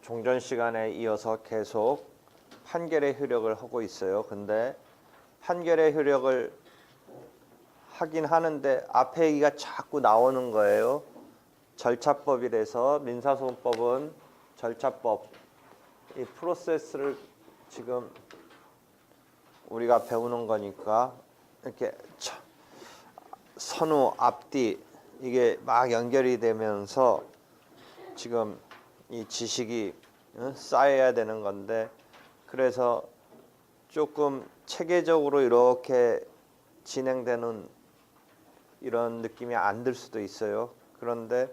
종전 시간에 이어서 계속 판결의 효력을 하고 있어요. 근데 판결의 효력을 하긴 하는데 앞에 얘기가 자꾸 나오는 거예요. 절차법이라서 민사소송법은 절차법, 이 프로세스를 지금 우리가 배우는 거니까 이렇게 선후, 앞뒤 이게 막 연결이 되면서 지금 이 지식이 쌓여야 되는 건데, 그래서 조금 체계적으로 이렇게 진행되는 이런 느낌이 안 들 수도 있어요. 그런데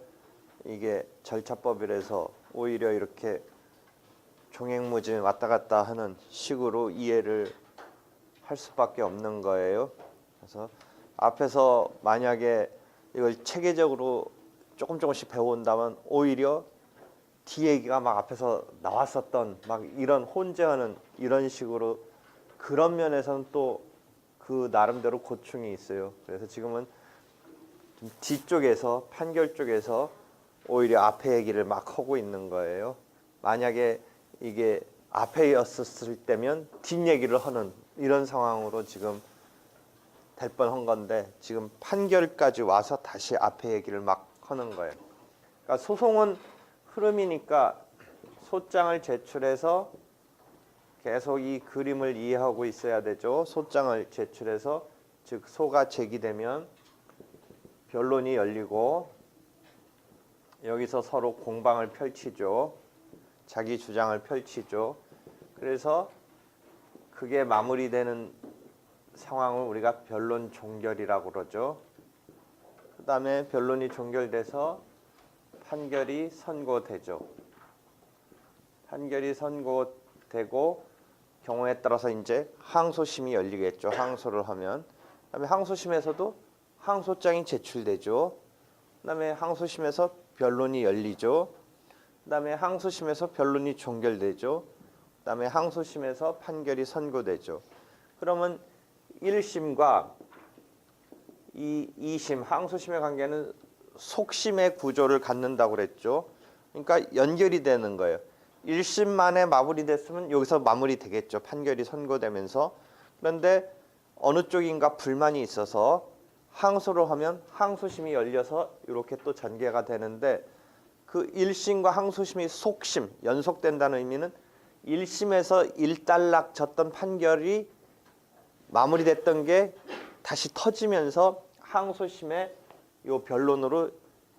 이게 절차법이라서 오히려 이렇게 종횡무진 왔다 갔다 하는 식으로 이해를 할 수밖에 없는 거예요. 그래서 앞에서 만약에 이걸 체계적으로 조금씩 배워온다면 오히려 뒤 얘기가 막 앞에서 나왔었던 막 이런 혼재하는 이런 식으로, 그런 면에서는 또 그 나름대로 고충이 있어요. 그래서 지금은 좀 뒤쪽에서 판결 쪽에서 오히려 앞에 얘기를 막 하고 있는 거예요. 만약에 이게 앞에였었을 때면 뒷 얘기를 하는 이런 상황으로 지금 될 뻔한 건데, 지금 판결까지 와서 다시 앞에 얘기를 막 하는 거예요. 그러니까 소송은 흐름이니까 소장을 제출해서 계속 이 그림을 이해하고 있어야 되죠. 소장을 제출해서, 즉 소가 제기되면 변론이 열리고 여기서 서로 공방을 펼치죠. 자기 주장을 펼치죠. 그래서 그게 마무리되는 상황을 우리가 변론 종결이라고 그러죠. 그 다음에 변론이 종결돼서 판결이 선고되죠. 판결이 선고되고 경우에 따라서 이제 항소심이 열리겠죠. 항소를 하면. 그다음에 항소심에서도 항소장이 제출되죠. 그다음에 항소심에서 변론이 열리죠. 그다음에 항소심에서 변론이 종결되죠. 그다음에 항소심에서 판결이 선고되죠. 그러면 1심과 2심 항소심의 관계는 속심의 구조를 갖는다고 그랬죠. 그러니까 연결이 되는 거예요. 1심만에 마무리됐으면 여기서 마무리되겠죠. 판결이 선고되면서. 그런데 어느 쪽인가 불만이 있어서 항소를 하면 항소심이 열려서 이렇게 또 전개가 되는데, 그 1심과 항소심이 속심, 연속된다는 의미는 1심에서 일단락 졌던 판결이 마무리됐던 게 다시 터지면서 항소심의 요 변론으로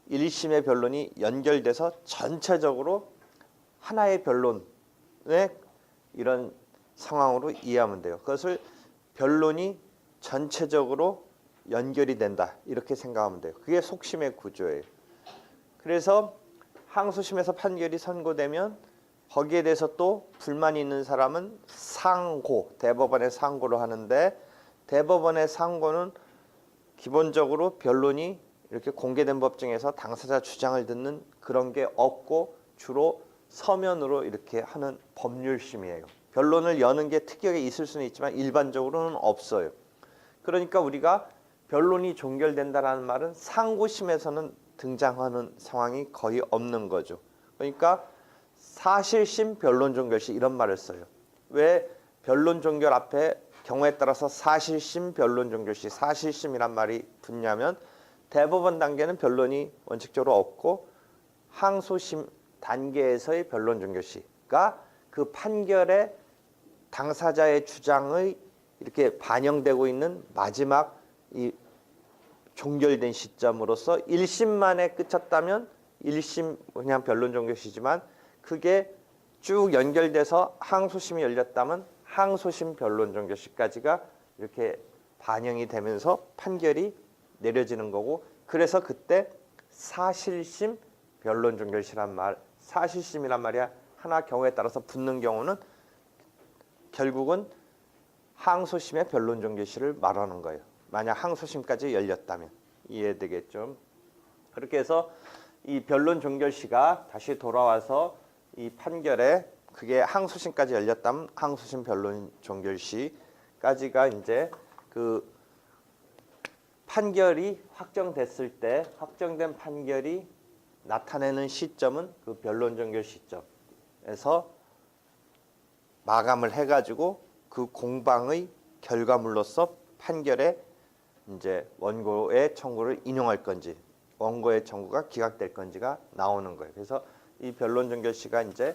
1심의 변론이 연결돼서 전체적으로 하나의 변론의 이런 상황으로 이해하면 돼요. 그것을 변론이 전체적으로 연결이 된다 이렇게 생각하면 돼요. 그게 속심의 구조예요. 그래서 항소심에서 판결이 선고되면 거기에 대해서 또 불만이 있는 사람은 상고, 대법원에 상고를 하는데, 대법원의 상고는 기본적으로 변론이 이렇게 공개된 법정에서 당사자 주장을 듣는 그런 게 없고 주로 서면으로 이렇게 하는 법률심이에요. 변론을 여는 게 특이하게 있을 수는 있지만 일반적으로는 없어요. 그러니까 우리가 변론이 종결된다는 말은 상고심에서는 등장하는 상황이 거의 없는 거죠. 그러니까 사실심, 변론 종결시 이런 말을 써요. 왜 변론 종결 앞에 경우에 따라서 사실심, 변론 종결시, 사실심이란 말이 붙냐면, 대법원 단계는 변론이 원칙적으로 없고 항소심 단계에서의 변론 종결시가 그 판결에 당사자의 주장의 이렇게 반영되고 있는 마지막 이 종결된 시점으로서 1심만에 그쳤다면 1심 그냥 변론 종결시지만, 그게 쭉 연결돼서 항소심이 열렸다면 항소심 변론 종결시까지가 이렇게 반영이 되면서 판결이 내려지는 거고, 그래서 그때 사실심 변론 종결시란 말, 사실심이란 말이야 하나 경우에 따라서 붙는 경우는 결국은 항소심의 변론 종결시를 말하는 거예요. 만약 항소심까지 열렸다면 이해되겠죠. 그렇게 해서 이 변론 종결시가 다시 돌아와서 이 판결에, 그게 항소심까지 열렸다면 항소심 변론 종결시까지가 이제 그 판결이 확정됐을 때 확정된 판결이 나타내는 시점은 그 변론 종결 시점에서 마감을 해가지고 그 공방의 결과물로서 판결에 이제 원고의 청구를 인용할 건지 원고의 청구가 기각될 건지가 나오는 거예요. 그래서 이 변론 종결 시가 이제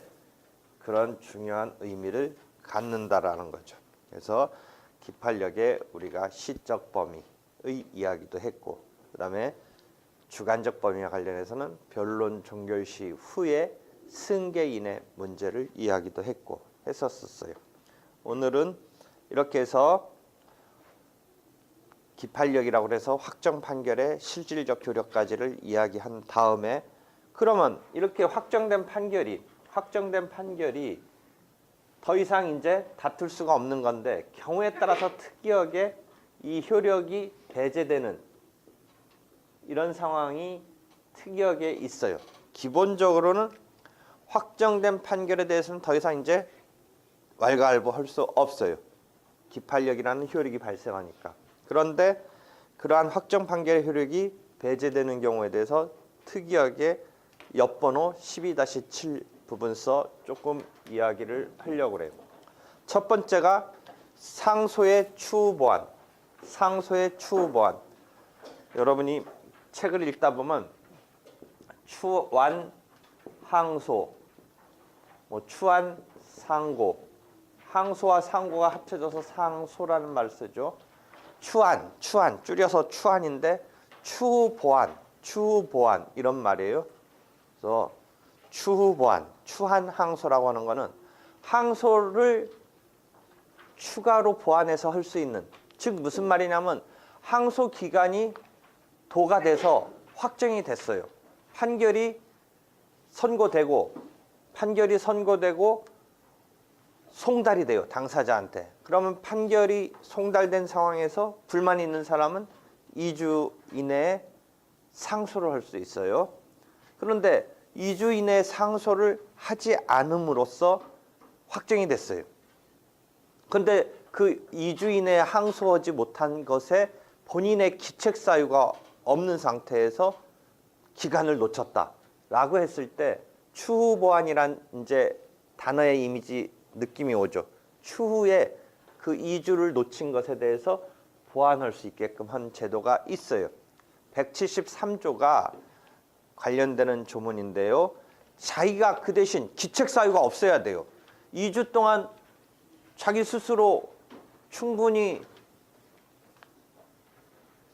그런 중요한 의미를 갖는다라는 거죠. 그래서 기판력에 우리가 시적 범위의 이야기도 했고, 그다음에 주관적 범위와 관련해서는 변론 종결 시 후에 승계인의 문제를 이야기도 했고 했었어요. 오늘은 이렇게 해서 기판력이라고 해서 확정 판결의 실질적 효력까지를 이야기한 다음에, 그러면 이렇게 확정된 판결이 더 이상 이제 다툴 수가 없는 건데 경우에 따라서 특이하게 이 효력이 배제되는 이런 상황이 특이하게 있어요. 기본적으로는 확정된 판결에 대해서는 더 이상 이제 왈가왈부할 수 없어요. 기판력이라는 효력이 발생하니까. 그런데 그러한 확정 판결의 효력이 배제되는 경우에 대해서 특이하게 옆번호 12-7 부분서 조금 이야기를 하려고 그래요. 첫 번째가 상소의 추후 보완. 상소의 추후 보완. 여러분이 책을 읽다 보면 추완 항소, 추완 상고, 항소와 상고가 합쳐져서 상소라는 말을 쓰죠. 추안 줄여서 추안인데 추후 보완 이런 말이에요. 그래서 추후 보완, 추한 항소라고 하는 거는 항소를 추가로 보완해서 할 수 있는, 즉 무슨 말이냐면 항소 기간이 도가 돼서 확정이 됐어요. 판결이 선고되고 송달이 돼요, 당사자한테. 그러면 판결이 송달된 상황에서 불만이 있는 사람은 2주 이내에 상소를 할 수 있어요. 그런데 2주 이내에 상소를 하지 않음으로써 확정이 됐어요. 그런데 그 2주 이내에 항소하지 못한 것에 본인의 기책 사유가 없는 상태에서 기간을 놓쳤다라고 했을 때 추후 보완이란 이제 단어의 이미지 느낌이 오죠. 추후에 그 2주를 놓친 것에 대해서 보완할 수 있게끔 한 제도가 있어요. 173조가 관련되는 조문인데요. 자기가 그 대신 기책 사유가 없어야 돼요. 2주 동안 자기 스스로 충분히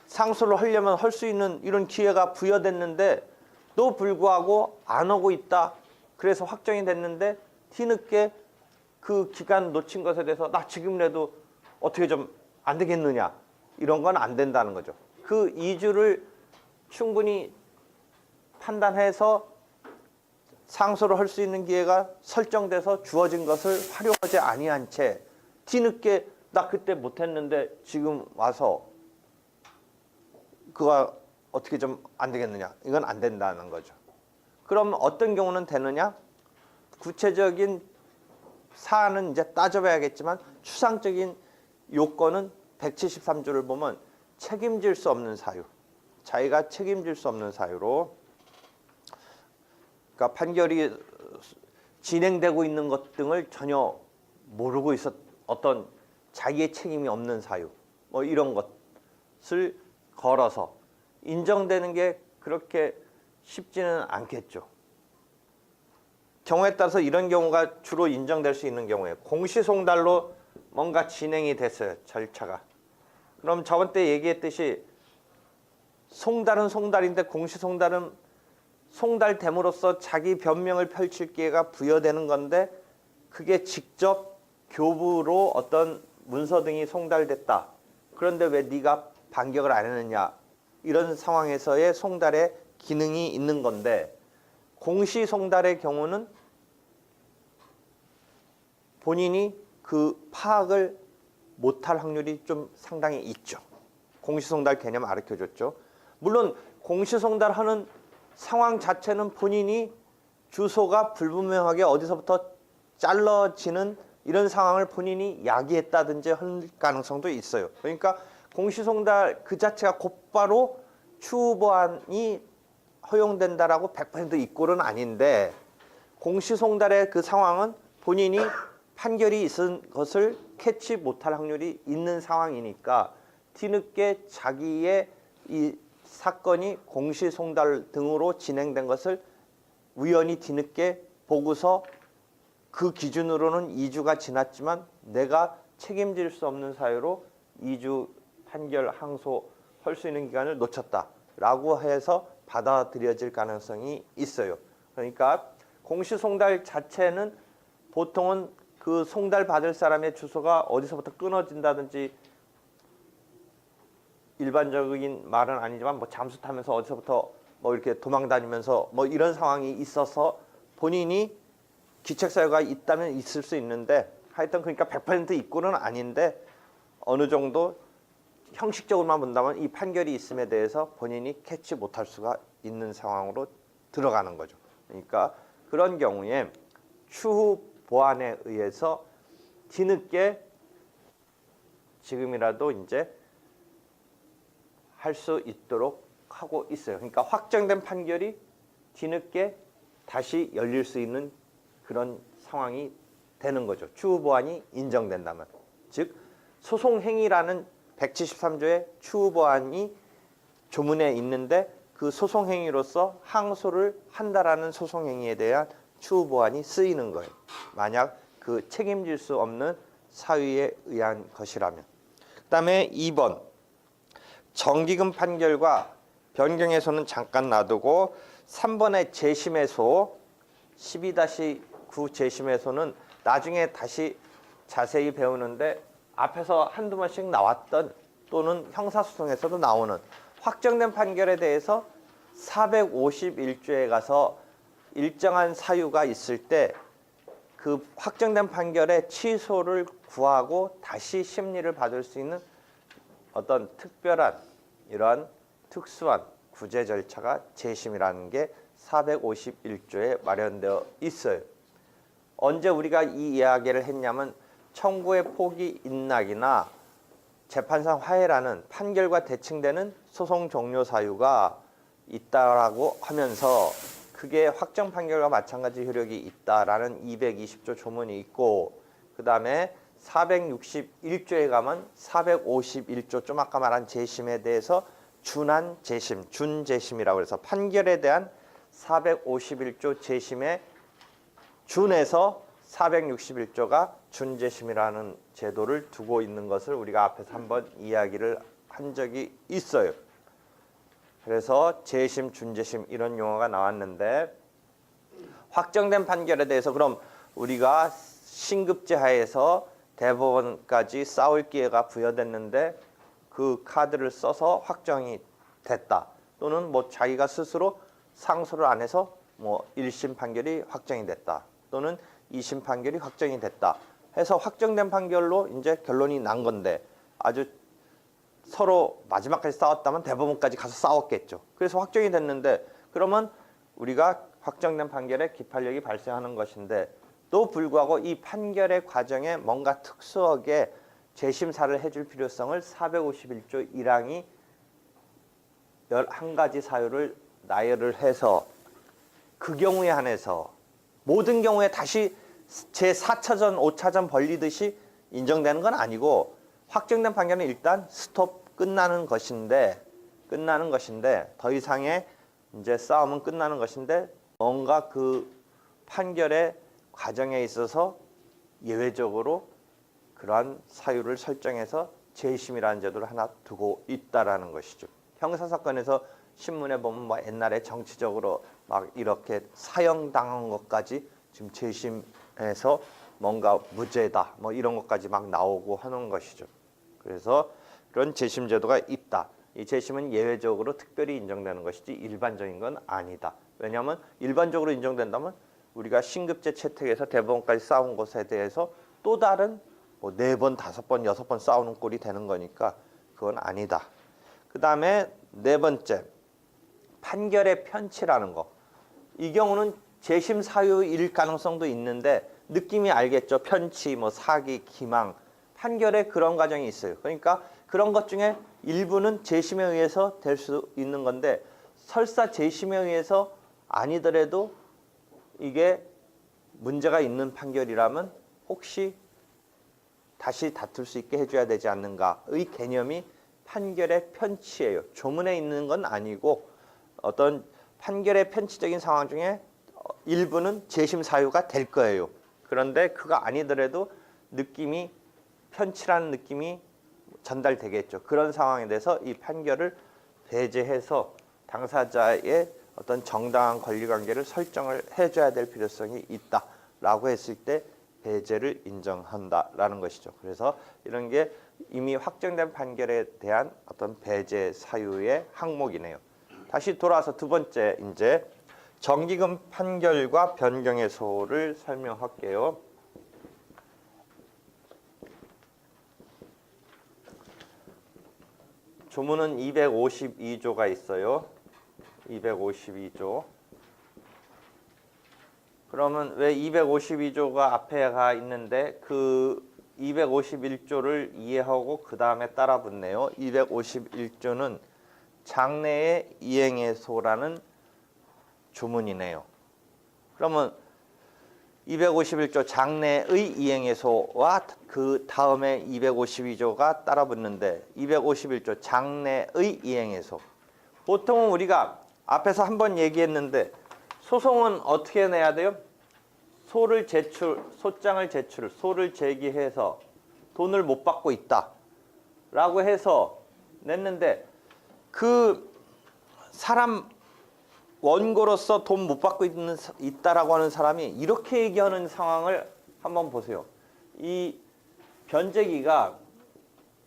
상소를 하려면 할 수 있는 이런 기회가 부여됐는데도 불구하고 안 오고 있다. 그래서 확정이 됐는데 뒤늦게 그 기간 놓친 것에 대해서 나 지금이라도 어떻게 좀 안 되겠느냐, 이런 건 안 된다는 거죠. 그 2주를 충분히 판단해서 상소를 할 수 있는 기회가 설정돼서 주어진 것을 활용하지 아니한 채 뒤늦게 나 그때 못했는데 지금 와서 그가 어떻게 좀 안 되겠느냐, 이건 안 된다는 거죠. 그럼 어떤 경우는 되느냐? 구체적인 사안은 이제 따져봐야겠지만 추상적인 요건은 173조를 보면 책임질 수 없는 사유, 자기가 책임질 수 없는 사유로, 그러니까 판결이 진행되고 있는 것 등을 전혀 모르고 있었, 어떤 자기의 책임이 없는 사유, 이런 것을 걸어서 인정되는 게 그렇게 쉽지는 않겠죠. 경우에 따라서 이런 경우가 주로 인정될 수 있는 경우에 공시송달로 뭔가 진행이 됐어요, 절차가. 그럼 저번 때 얘기했듯이 송달은 송달인데 공시송달은 송달됨으로써 자기 변명을 펼칠 기회가 부여되는 건데 그게 직접 교부로 어떤 문서 등이 송달됐다. 그런데 왜 네가 반격을 안 했느냐, 이런 상황에서의 송달의 기능이 있는 건데, 공시송달의 경우는 본인이 그 파악을 못할 확률이 좀 상당히 있죠. 공시송달 개념 가르쳐줬죠. 물론 공시송달하는 상황 자체는 본인이 주소가 불분명하게 어디서부터 잘라지는 이런 상황을 본인이 야기했다든지 할 가능성도 있어요. 그러니까 공시송달 그 자체가 곧바로 추후 보완이 허용된다라고 100% 이꼴은 아닌데 공시송달의 그 상황은 본인이 판결이 있은 것을 캐치 못할 확률이 있는 상황이니까 뒤늦게 자기의 이 사건이 공시송달 등으로 진행된 것을 우연히 뒤늦게 보고서 그 기준으로는 2주가 지났지만 내가 책임질 수 없는 사유로 2주 판결 항소할 수 있는 기간을 놓쳤다라고 해서 받아들여질 가능성이 있어요. 그러니까 공시송달 자체는 보통은 그 송달 받을 사람의 주소가 어디서부터 끊어진다든지 일반적인 말은 아니지만 뭐 잠수 타면서 어디서부터 뭐 이렇게 도망 다니면서 뭐 이런 상황이 있어서 본인이 기책 사유가 있다면 있을 수 있는데 하여튼 그러니까 100% 이꼴은 아닌데 어느 정도 형식적으로만 본다면 이 판결이 있음에 대해서 본인이 캐치 못할 수가 있는 상황으로 들어가는 거죠. 그러니까 그런 경우에 추후 보완에 의해서 뒤늦게 지금이라도 이제 할 수 있도록 하고 있어요. 그러니까 확정된 판결이 뒤늦게 다시 열릴 수 있는 그런 상황이 되는 거죠. 추후 보완이 인정된다면. 즉 소송행위라는 173조의 추후 보완이 조문에 있는데 그 소송행위로서 항소를 한다라는 소송행위에 대한 추후 보완이 쓰이는 거예요. 만약 그 책임질 수 없는 사유에 의한 것이라면. 그다음에 2번 정기금 판결과 변경해소는 잠깐 놔두고 3번의 재심해소 12-9 재심해소는 나중에 다시 자세히 배우는데 앞에서 한두 번씩 나왔던 또는 형사소송에서도 나오는 확정된 판결에 대해서 451조에 가서 일정한 사유가 있을 때 그 확정된 판결의 취소를 구하고 다시 심리를 받을 수 있는 어떤 특별한 이러한 특수한 구제 절차가 재심이라는 게 451조에 마련되어 있어요. 언제 우리가 이 이야기를 했냐면 청구의 포기 인락이나 재판상 화해라는 판결과 대칭되는 소송 종료 사유가 있다라고 하면서 그게 확정 판결과 마찬가지 효력이 있다라는 220조 조문이 있고 그 다음에 461조에 가면 451조 좀 아까 말한 재심에 대해서 준한 재심, 준재심이라고 해서 판결에 대한 451조 재심에 준해서 461조가 준재심이라는 제도를 두고 있는 것을 우리가 앞에서 한번 이야기를 한 적이 있어요. 그래서 재심, 준재심 이런 용어가 나왔는데 확정된 판결에 대해서 그럼 우리가 신급제 하에서 대법원까지 싸울 기회가 부여됐는데 그 카드를 써서 확정이 됐다. 또는 뭐 자기가 스스로 상소를 안 해서 뭐 1심 판결이 확정이 됐다. 또는 2심 판결이 확정이 됐다. 해서 확정된 판결로 이제 결론이 난 건데 아주 서로 마지막까지 싸웠다면 대법원까지 가서 싸웠겠죠. 그래서 확정이 됐는데 그러면 우리가 확정된 판결에 기판력이 발생하는 것인데 또 불구하고 이 판결의 과정에 뭔가 특수하게 재심사를 해줄 필요성을 451조 1항이 11가지 사유를 나열을 해서 그 경우에 한해서 모든 경우에 다시 제4차전, 5차전 벌리듯이 인정되는 건 아니고 확정된 판결은 일단 스톱 끝나는 것인데 더 이상의 이제 싸움은 끝나는 것인데 뭔가 그 판결의 과정에 있어서 예외적으로 그러한 사유를 설정해서 재심이라는 제도를 하나 두고 있다라는 것이죠. 형사사건에서 신문에 보면 뭐 옛날에 정치적으로 막 이렇게 사형당한 것까지 지금 재심해서 뭔가 무죄다 뭐 이런 것까지 막 나오고 하는 것이죠. 그래서 그런 재심 제도가 있다. 이 재심은 예외적으로 특별히 인정되는 것이지 일반적인 건 아니다. 왜냐하면 일반적으로 인정된다면 우리가 신급제 채택에서 대법원까지 싸운 것에 대해서 또 다른 뭐 4번, 5번, 6번 싸우는 꼴이 되는 거니까 그건 아니다. 그 다음에 4번째, 판결의 편치라는 거. 이 경우는 재심 사유일 가능성도 있는데 느낌이 알겠죠. 편치, 뭐 사기, 기망, 판결에 그런 과정이 있어요. 그러니까 그런 것 중에 일부는 재심에 의해서 될 수 있는 건데 설사 재심에 의해서 아니더라도 이게 문제가 있는 판결이라면 혹시 다시 다툴 수 있게 해줘야 되지 않는가의 개념이 판결의 편치예요. 조문에 있는 건 아니고 어떤 판결의 편치적인 상황 중에 일부는 재심 사유가 될 거예요. 그런데 그거 아니더라도 느낌이 편치라는 느낌이 전달되겠죠. 그런 상황에 대해서 이 판결을 배제해서 당사자의 어떤 정당한 권리관계를 설정을 해줘야 될 필요성이 있다라고 했을 때 배제를 인정한다라는 것이죠. 그래서 이런 게 이미 확정된 판결에 대한 어떤 배제 사유의 항목이네요. 다시 돌아와서 두 번째 이제 정기금 판결과 변경의소를 설명할게요. 조문은 252조가 있어요. 252조. 그러면 왜 252조가 앞에가 있는데 그 251조를 이해하고 그 다음에 따라 붙네요. 251조는 장래의 이행의소라는 조문이네요. 그러면 251조 장래의 이행의소와 그 다음에 252조가 따라 붙는데 251조 장래의 이행의소. 보통은 우리가 앞에서 한번 얘기했는데 소송은 어떻게 내야 돼요? 소장을 제출, 소를 제기해서 돈을 못 받고 있다라고 해서 냈는데 그 사람 원고로서 돈 못 받고 있다라고 하는 사람이 이렇게 얘기하는 상황을 한번 보세요. 이 변제기가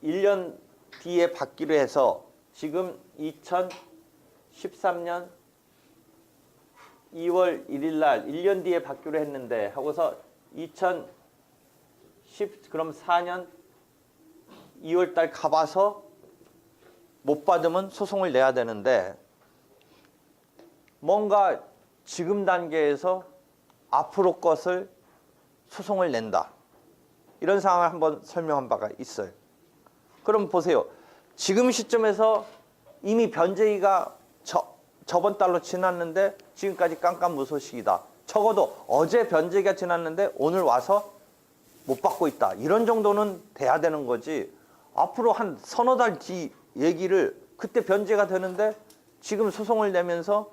1년 뒤에 받기로 해서 지금 2013년 2월 1일 날 1년 뒤에 받기로 했는데 하고서 2010 그럼 4년 2월 달 가봐서 못 받으면 소송을 내야 되는데 뭔가 지금 단계에서 앞으로 것을 소송을 낸다. 이런 상황을 한번 설명한 바가 있어요. 그럼 보세요. 지금 시점에서 이미 변제기가 저번 달로 지났는데 지금까지 깜깜무소식이다. 적어도 어제 변제기가 지났는데 오늘 와서 못 받고 있다. 이런 정도는 돼야 되는 거지. 앞으로 한 서너 달 뒤 얘기를 그때 변제가 되는데 지금 소송을 내면서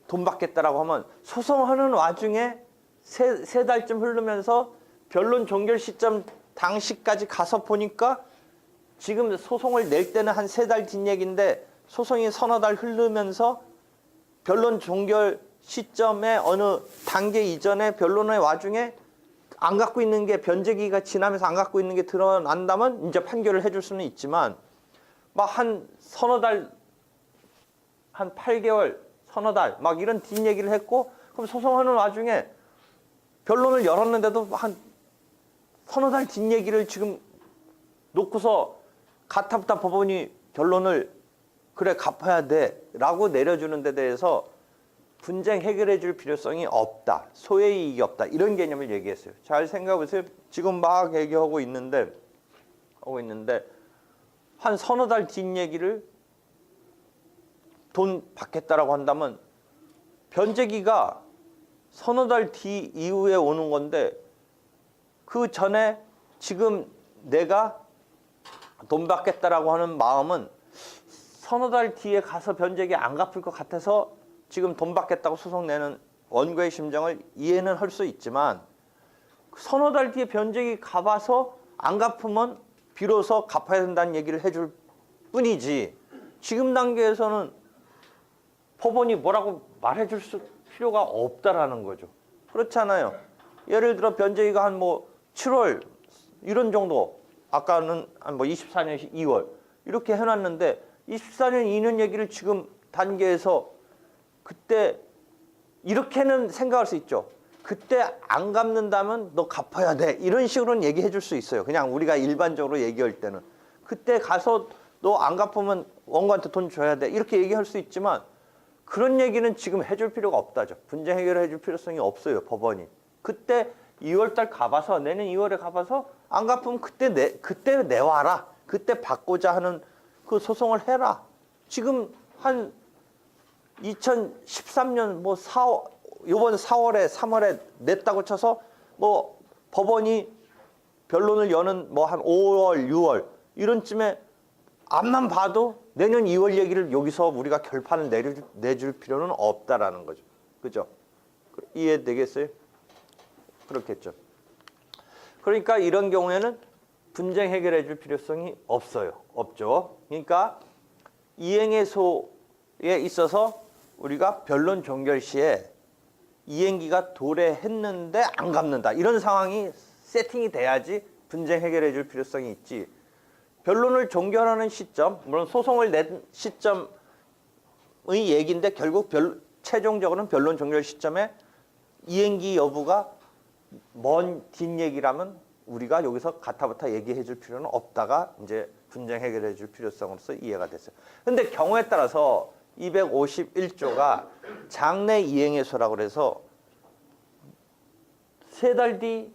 돈 받겠다라고 하면 소송하는 와중에 세 달쯤 흐르면서 변론 종결 시점 당시까지 가서 보니까 지금 소송을 낼 때는 한 3달 뒷 얘기인데 소송이 서너 달 흐르면서 변론 종결 시점에 어느 단계 이전에 변론의 와중에 안 갖고 있는 게 변제기가 지나면서 안 갖고 있는 게 드러난다면 이제 판결을 해줄 수는 있지만 막 한 서너 달, 한 8개월, 서너 달 막 이런 뒷얘기를 했고 그럼 소송하는 와중에 변론을 열었는데도 한 서너 달 뒷얘기를 지금 놓고서 가타부타 법원이 결론을 그래 갚아야 돼 라고 내려주는 데 대해서 분쟁 해결해 줄 필요성이 없다. 소의 이익이 없다. 이런 개념을 얘기했어요. 잘 생각해 보세요. 지금 막 얘기하고 있는데 한 서너 달 뒷얘기를 돈 받겠다라고 한다면 변제기가 서너 달 뒤 이후에 오는 건데 그 전에 지금 내가 돈 받겠다라고 하는 마음은 서너 달 뒤에 가서 변제기 안 갚을 것 같아서 지금 돈 받겠다고 소송 내는 원고의 심정을 이해는 할 수 있지만 서너 달 뒤에 변제기 가봐서 안 갚으면 비로소 갚아야 된다는 얘기를 해줄 뿐이지 지금 단계에서는 법원이 뭐라고 말해줄 필요가 없다라는 거죠. 그렇잖아요. 예를 들어 변제기가 한 뭐 7월 이런 정도 아까는 한 뭐 24년 2월 이렇게 해놨는데 24년 2년 얘기를 지금 단계에서 그때 이렇게는 생각할 수 있죠. 그때 안 갚는다면 너 갚아야 돼. 이런 식으로는 얘기해 줄 수 있어요. 그냥 우리가 일반적으로 얘기할 때는. 그때 가서 너 안 갚으면 원고한테 돈 줘야 돼. 이렇게 얘기할 수 있지만 그런 얘기는 지금 해줄 필요가 없다죠. 분쟁 해결을 해줄 필요성이 없어요. 법원이. 그때 2월 달 가봐서 내년 2월에 가봐서 안 갚으면 그때 내와라. 그때 받고자 하는 그 소송을 해라. 지금 한 2013년 뭐 이번 4월에 3월에 냈다고 쳐서 뭐 법원이 변론을 여는 뭐 한 5월, 6월 이런 쯤에 앞만 봐도 내년 2월 얘기를 여기서 우리가 결판을 내줄 필요는 없다라는 거죠. 그죠? 이해되겠어요? 그렇겠죠. 그러니까 이런 경우에는 분쟁 해결해 줄 필요성이 없어요. 없죠. 그러니까 이행해소에 있어서 우리가 변론 종결 시에 이행기가 도래했는데 안 갚는다. 이런 상황이 세팅이 돼야지 분쟁 해결해 줄 필요성이 있지. 변론을 종결하는 시점, 물론 소송을 낸 시점의 얘기인데 결국 최종적으로는 변론 종결 시점에 이행기 여부가 먼 뒷얘기라면 우리가 여기서 가타부타 얘기해 줄 필요는 없다가 이제 분쟁 해결해 줄 필요성으로서 이해가 됐어요. 근데 경우에 따라서 251조가 장래 이행해소라고 그래서 3달 뒤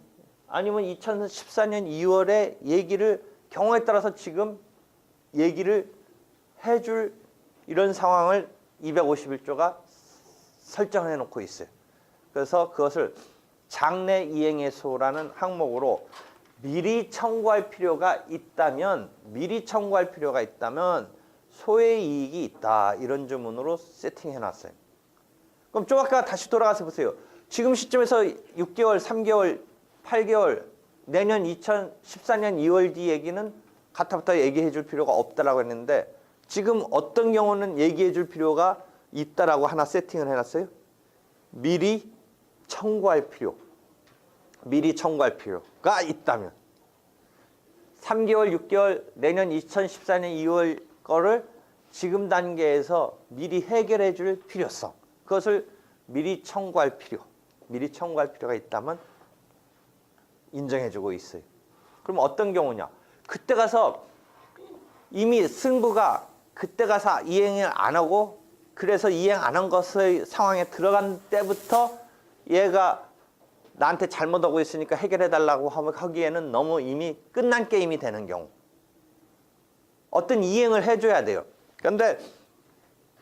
아니면 2014년 2월에 얘기를 경우에 따라서 지금 얘기를 해줄 이런 상황을 251조가 설정해 놓고 있어요. 그래서 그것을 장래 이행해소라는 항목으로 미리 청구할 필요가 있다면 소의 이익이 있다. 이런 주문으로 세팅해 놨어요. 그럼 좀 아까 다시 돌아가서 보세요. 지금 시점에서 6개월, 3개월, 8개월, 내년 2014년 2월 뒤 얘기는 가타부타 얘기해 줄 필요가 없다라고 했는데 지금 어떤 경우는 얘기해 줄 필요가 있다라고 하나 세팅을 해놨어요. 미리 청구할 필요가 있다면 3개월, 6개월, 내년 2014년 2월 거를 지금 단계에서 미리 해결해 줄 필요성, 그것을 미리 청구할 필요가 있다면 인정해 주고 있어요. 그럼 어떤 경우냐? 그때 가서 이미 승부가 그때 가서 이행을 안 하고 그래서 이행 안 한 것의 상황에 들어간 때부터 얘가 나한테 잘못하고 있으니까 해결해 달라고 하기에는 너무 이미 끝난 게임이 되는 경우, 어떤 이행을 해줘야 돼요. 그런데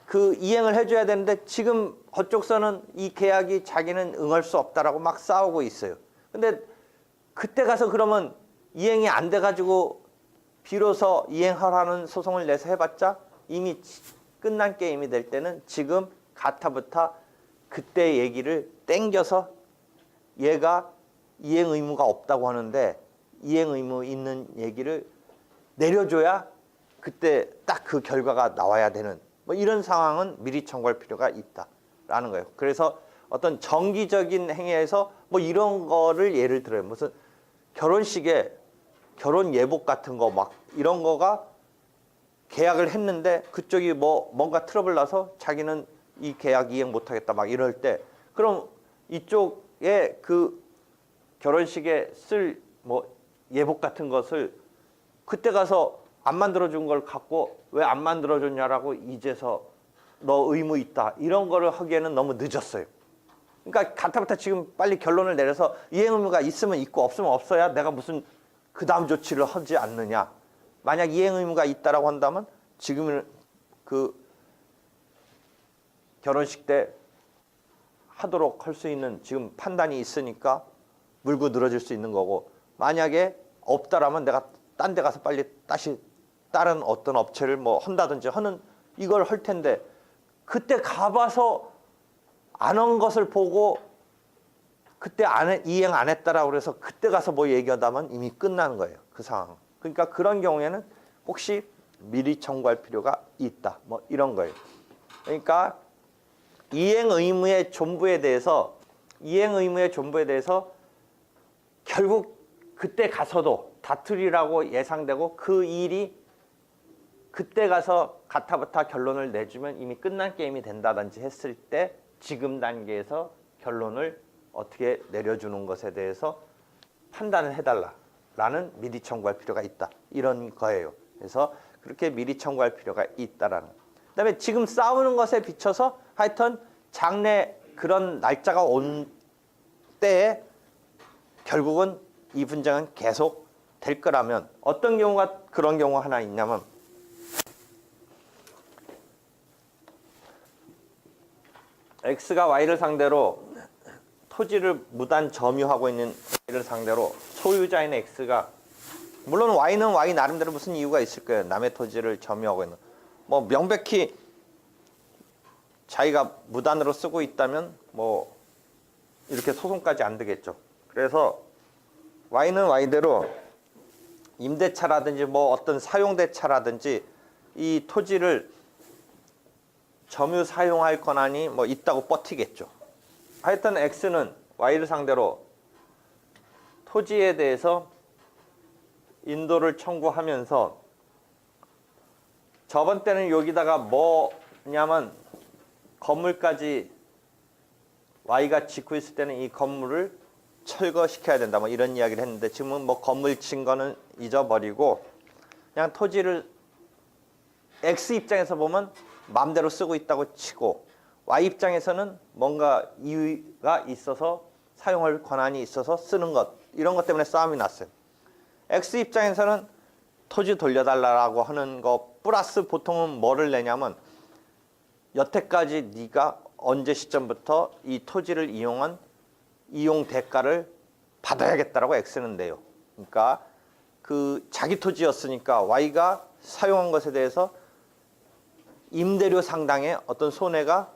그 이행을 해줘야 되는데 지금 그쪽서는 이 계약이 자기는 응할 수 없다라고 막 싸우고 있어요. 근데 그때 가서 그러면 이행이 안 돼가지고 비로소 이행하라는 소송을 내서 해봤자 이미 끝난 게임이 될 때는 지금 가타부타 그때 얘기를 땡겨서 얘가 이행 의무가 없다고 하는데 이행 의무 있는 얘기를 내려줘야 그때 딱 그 결과가 나와야 되는 뭐 이런 상황은 미리 청구할 필요가 있다라는 거예요. 그래서 어떤 정기적인 행위에서 뭐 이런 거를 예를 들어요. 무슨 결혼식에 결혼 예복 같은 거 막 이런 거가 계약을 했는데 그쪽이 뭐 뭔가 트러블 나서 자기는 이 계약 이행 못 하겠다 막 이럴 때 그럼 이쪽에 그 결혼식에 쓸 뭐 예복 같은 것을 그때 가서 안 만들어준 걸 갖고 왜 안 만들어줬냐라고 이제서 너 의무 있다 이런 거를 하기에는 너무 늦었어요. 그러니까 가타부타 지금 빨리 결론을 내려서 이행 의무가 있으면 있고 없으면 없어야 내가 무슨 그 다음 조치를 하지 않느냐. 만약 이행 의무가 있다라고 한다면 지금은 그 결혼식 때 하도록 할 수 있는 지금 판단이 있으니까 물고 늘어질 수 있는 거고, 만약에 없다라면 내가 딴 데 가서 빨리 다시 다른 어떤 업체를 뭐 한다든지 하는 이걸 할 텐데 그때 가봐서 안 한 것을 보고 그때 이행 안 했다라고 그래서 그때 가서 뭐 얘기하다면 이미 끝나는 거예요. 그 상황. 그러니까 그런 경우에는 혹시 미리 청구할 필요가 있다. 뭐 이런 거예요. 그러니까 이행 의무의 존부에 대해서 결국 그때 가서도 다투리라고 예상되고 그 일이 그때 가서 가타부타 결론을 내주면 이미 끝난 게임이 된다든지 했을 때 지금 단계에서 결론을 어떻게 내려주는 것에 대해서 판단을 해달라라는 미리 청구할 필요가 있다. 이런 거예요. 그래서 그렇게 미리 청구할 필요가 있다라는. 그다음에 지금 싸우는 것에 비춰서 하여튼 장래 그런 날짜가 온 때에 결국은 이 분쟁은 계속 될 거라면 어떤 경우가 그런 경우가 하나 있냐면 X가 Y를 상대로 토지를 무단 점유하고 있는 Y를 상대로 소유자인 X가 물론 Y는 Y 나름대로 무슨 이유가 있을 거예요. 남의 토지를 점유하고 있는 뭐 명백히 자기가 무단으로 쓰고 있다면 뭐 이렇게 소송까지 안 되겠죠. 그래서 Y는 Y대로 임대차라든지 뭐 어떤 사용대차라든지 이 토지를 점유 사용할 권한이 뭐 있다고 버티겠죠. 하여튼 X는 Y를 상대로 토지에 대해서 인도를 청구하면서 저번 때는 여기다가 뭐냐면 건물까지 Y가 짓고 있을 때는 이 건물을 철거시켜야 된다 뭐 이런 이야기를 했는데 지금은 뭐 건물 진 거는 잊어버리고 그냥 토지를 X 입장에서 보면 마음대로 쓰고 있다고 치고 Y 입장에서는 뭔가 이유가 있어서 사용할 권한이 있어서 쓰는 것 이런 것 때문에 싸움이 났어요. X 입장에서는 토지 돌려달라고 하는 거 플러스 보통은 뭐를 내냐면 여태까지 네가 언제 시점부터 이 토지를 이용한 이용 대가를 받아야겠다라고 X는 내요. 그러니까 그 자기 토지였으니까 Y가 사용한 것에 대해서 임대료 상당의 어떤 손해가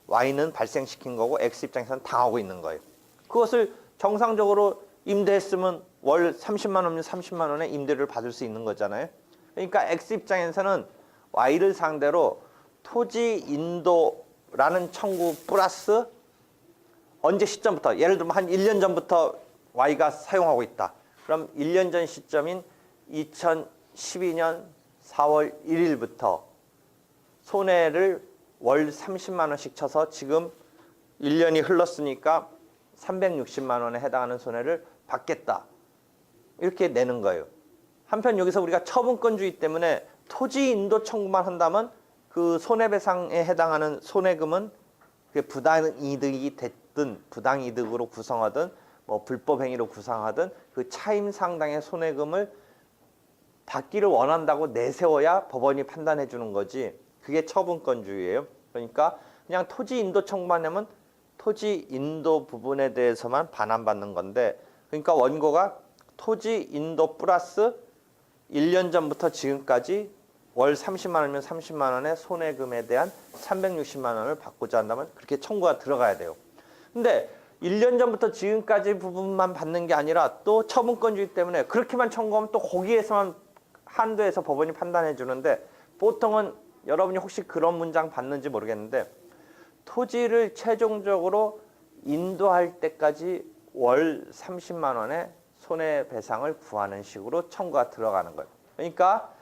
Y는 발생시킨 거고 X 입장에서는 당하고 있는 거예요. 그것을 정상적으로 임대했으면 월 30만 원이면 30만 원의 임대료를 받을 수 있는 거잖아요. 그러니까 X 입장에서는 Y를 상대로 토지 인도라는 청구 플러스 언제 시점부터 예를 들면 한 1년 전부터 Y가 사용하고 있다. 그럼 1년 전 시점인 2012년 4월 1일부터 손해를 월 30만 원씩 쳐서 지금 1년이 흘렀으니까 360만 원에 해당하는 손해를 받겠다. 이렇게 내는 거예요. 한편 여기서 우리가 처분권주의 때문에 토지 인도 청구만 한다면 그 손해배상에 해당하는 손해금은 부당이득이 됐든 부당이득으로 구성하든 뭐 불법행위로 구성하든 그 차임 상당의 손해금을 받기를 원한다고 내세워야 법원이 판단해 주는 거지. 그게 처분권주의예요. 그러니까 그냥 토지 인도 청구만 하면 토지 인도 부분에 대해서만 반환받는 건데 그러니까 원고가 토지 인도 플러스 1년 전부터 지금까지 월 30만 원이면 30만 원의 손해금에 대한 360만 원을 받고자 한다면 그렇게 청구가 들어가야 돼요. 근데 1년 전부터 지금까지 부분만 받는 게 아니라 또 처분권주의 때문에 그렇게만 청구하면 또 거기에서만 한도에서 법원이 판단해 주는데 보통은 여러분이 혹시 그런 문장 봤는지 모르겠는데 토지를 최종적으로 인도할 때까지 월 30만 원의 손해배상을 구하는 식으로 청구가 들어가는 거예요. 그러니까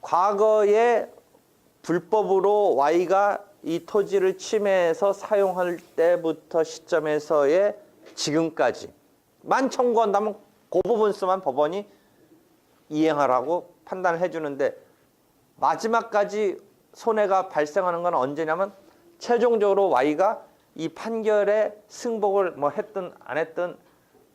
과거에 불법으로 Y가 이 토지를 침해해서 사용할 때부터 시점에서의 지금까지만 청구한다면 그 부분수만 법원이 이행하라고 판단을 해주는데 마지막까지 손해가 발생하는 건 언제냐면 최종적으로 Y가 이 판결에 승복을 뭐 했든 안 했든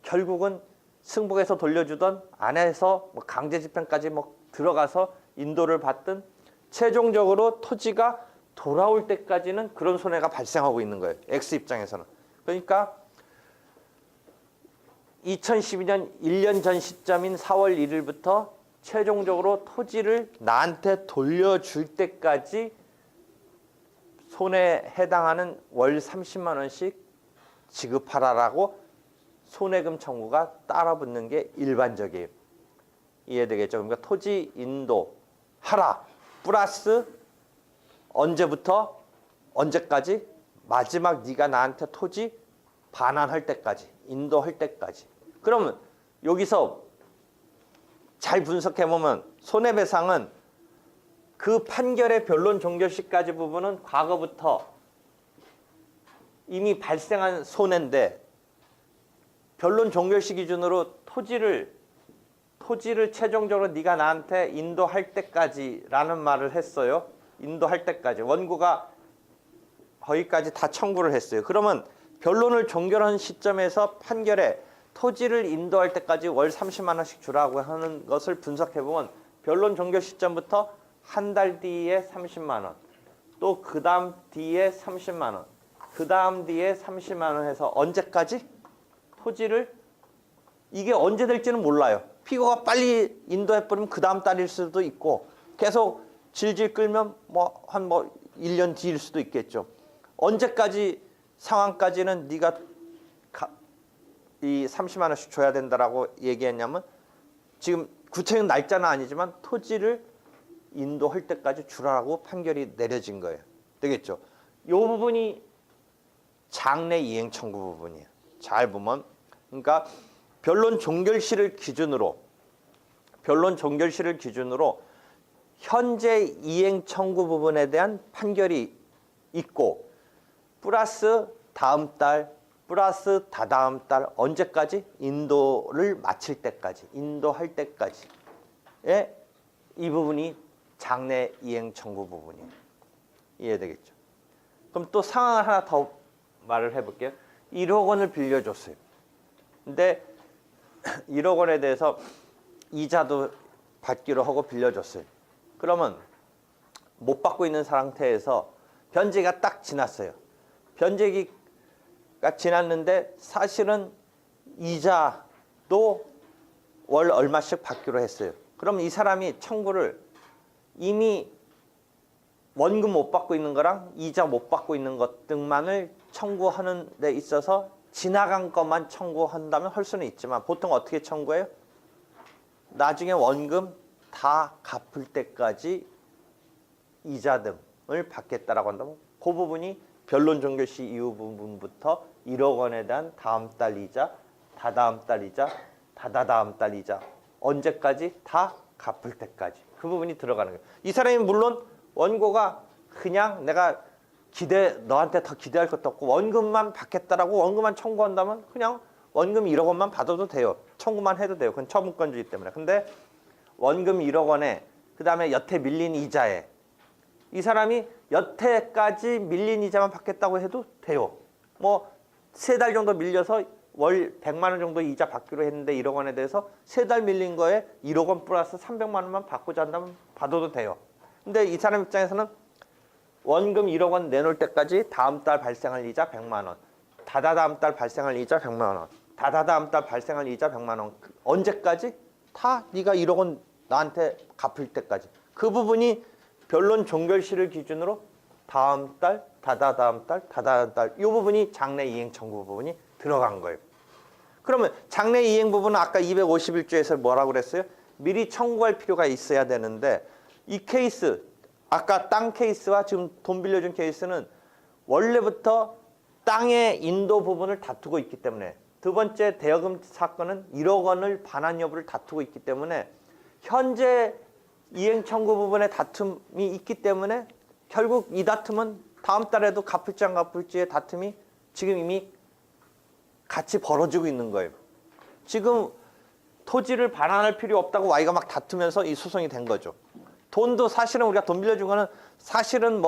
결국은 승복해서 돌려주던 안 해서 뭐 강제 집행까지 뭐 들어가서 인도를 받든 최종적으로 토지가 돌아올 때까지는 그런 손해가 발생하고 있는 거예요. X 입장에서는. 그러니까 2012년 1년 전 시점인 4월 1일부터 최종적으로 토지를 나한테 돌려줄 때까지 손해에 해당하는 월 30만 원씩 지급하라라고 손해금 청구가 따라붙는 게 일반적이에요. 이해되겠죠? 그러니까 토지 인도 하라 플러스 언제부터 언제까지 마지막 네가 나한테 토지 반환할 때까지 인도할 때까지. 그러면 여기서 잘 분석해보면 손해배상은 그 판결의 변론 종결시까지 부분은 과거부터 이미 발생한 손해인데 변론 종결시 기준으로 토지를 최종적으로 네가 나한테 인도할 때까지라는 말을 했어요. 인도할 때까지. 원고가 거기까지 다 청구를 했어요. 그러면 변론을 종결한 시점에서 판결에 토지를 인도할 때까지 월 30만 원씩 주라고 하는 것을 분석해 보면 변론 종결 시점부터 한 달 뒤에 30만 원, 또 그 다음 뒤에 30만 원, 그 다음 뒤에 30만 원 해서 언제까지 토지를 이게 언제 될지는 몰라요. 피고가 빨리 인도해버리면 그 다음 달일 수도 있고 계속 질질 끌면 한 1년 뒤일 수도 있겠죠. 언제까지 상황까지는 네가 이 30만 원씩 줘야 된다라고 얘기했냐면 지금 구체적인 날짜는 아니지만 토지를 인도할 때까지 주라고 판결이 내려진 거예요. 되겠죠? 이 부분이 장래 이행 청구 부분이에요. 잘 보면 그러니까 변론 종결시를 기준으로 현재 이행 청구 부분에 대한 판결이 있고 플러스 다음 달 플러스 다다음 달 언제까지 인도를 마칠 때까지 인도할 때까지의 이 부분이 장래 이행 청구 부분이에요. 이해되겠죠? 그럼 또 상황을 하나 더 말을 해볼게요. 1억 원을 빌려줬어요. 근데 1억 원에 대해서 이자도 받기로 하고 빌려줬어요. 그러면 못 받고 있는 상태에서 변제기가 딱 지났어요. 변제기가 지났는데 사실은 이자도 월 얼마씩 받기로 했어요. 그럼 이 사람이 청구를 이미 원금 못 받고 있는 거랑 이자 못 받고 있는 것 등만을 청구하는 데 있어서 지나간 것만 청구한다면 할 수는 있지만 보통 어떻게 청구해요? 나중에 원금 다 갚을 때까지 이자 등을 받겠다라고 한다면 그 부분이 변론 종결 시 이후 부분부터 1억 원에 대한 다음 달 이자, 다다음 달 이자, 다다다음 달 이자 언제까지 다 갚을 때까지 그 부분이 들어가는 거예요. 이 사람이 물론 원고가 그냥 내가 너한테 더 기대할 것도 없고 원금만 받겠다라고 원금만 청구한다면 그냥 원금 1억 원만 받아도 돼요. 청구만 해도 돼요. 그건 처분권주의 때문에. 근데 원금 1억 원에 그 다음에 여태 밀린 이자에 이 사람이 여태까지 밀린 이자만 받겠다고 해도 돼요. 3달 정도 밀려서 월 100만 원 정도 이자 받기로 했는데 1억 원에 대해서 3달 밀린 거에 1억 원 플러스 300만 원만 받고자 한다면 받아도 돼요. 근데 이 사람 입장에서는 원금 1억 원 내놓을 때까지 다음 달 발생할 이자 100만 원, 다다다음 달 발생할 이자 100만 원, 다다다음 달 발생할 이자 100만 원. 언제까지? 다 네가 1억 원 나한테 갚을 때까지. 그 부분이 변론 종결시를 기준으로 다음 달, 다다다음 달, 다다다음 달 이 부분이 장래 이행 청구 부분이 들어간 거예요. 그러면 장래 이행 부분은 아까 251조에서 뭐라고 그랬어요? 미리 청구할 필요가 있어야 되는데 이 케이스, 아까 땅 케이스와 지금 돈 빌려준 케이스는 원래부터 땅의 인도 부분을 다투고 있기 때문에 두 번째 대여금 사건은 1억 원을 반환 여부를 다투고 있기 때문에 현재 이행 청구 부분에 다툼이 있기 때문에 결국 이 다툼은 다음 달에도 갚을지 안 갚을지의 다툼이 지금 이미 같이 벌어지고 있는 거예요. 지금 토지를 반환할 필요 없다고 Y가 막 다투면서 이 소송이 된 거죠. 돈도 사실은 우리가 돈 빌려준 거는 사실은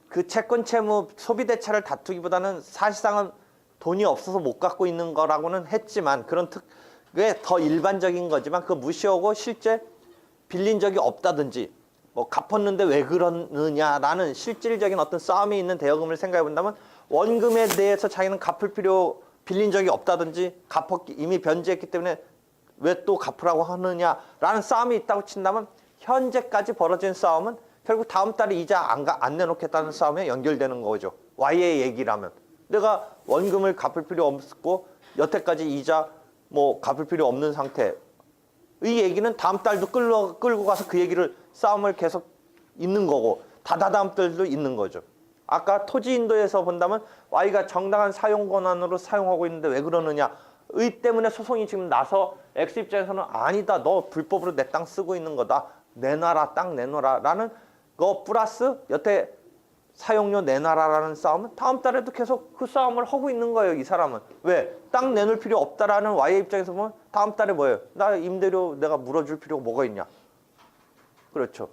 그 채권 채무 소비 대차를 다투기보다는 사실상은 돈이 없어서 못 갖고 있는 거라고는 했지만 그런 특왜 더 일반적인 거지만 그거 무시하고 실제 빌린 적이 없다든지 갚았는데 왜 그러느냐라는 실질적인 어떤 싸움이 있는 대여금을 생각해 본다면 원금에 대해서 자기는 갚을 필요 빌린 적이 없다든지 이미 변제했기 때문에 왜 또 갚으라고 하느냐라는 싸움이 있다고 친다면 현재까지 벌어진 싸움은 결국 다음 달에 이자 안 내놓겠다는 싸움에 연결되는 거죠. Y의 얘기라면. 내가 원금을 갚을 필요 없고 여태까지 이자 갚을 필요 없는 상태. 이 얘기는 다음 달도 끌고 가서 그 얘기를 싸움을 계속 있는 거고 다다다음 달도 있는 거죠. 아까 토지 인도에서 본다면 Y가 정당한 사용 권한으로 사용하고 있는데 왜 그러느냐. 의 때문에 소송이 지금 나서 X 입장에서는 아니다. 너 불법으로 내 땅 쓰고 있는 거다. 내놔라. 땅 내놔라. 라는 거 플러스 여태 사용료 내놔라라는 싸움은 다음 달에도 계속 그 싸움을 하고 있는 거예요. 이 사람은. 왜? 땅 내놓을 필요 없다라는 Y의 입장에서 보면 다음 달에 뭐예요? 나 임대료 내가 물어줄 필요가 뭐가 있냐. 그렇죠.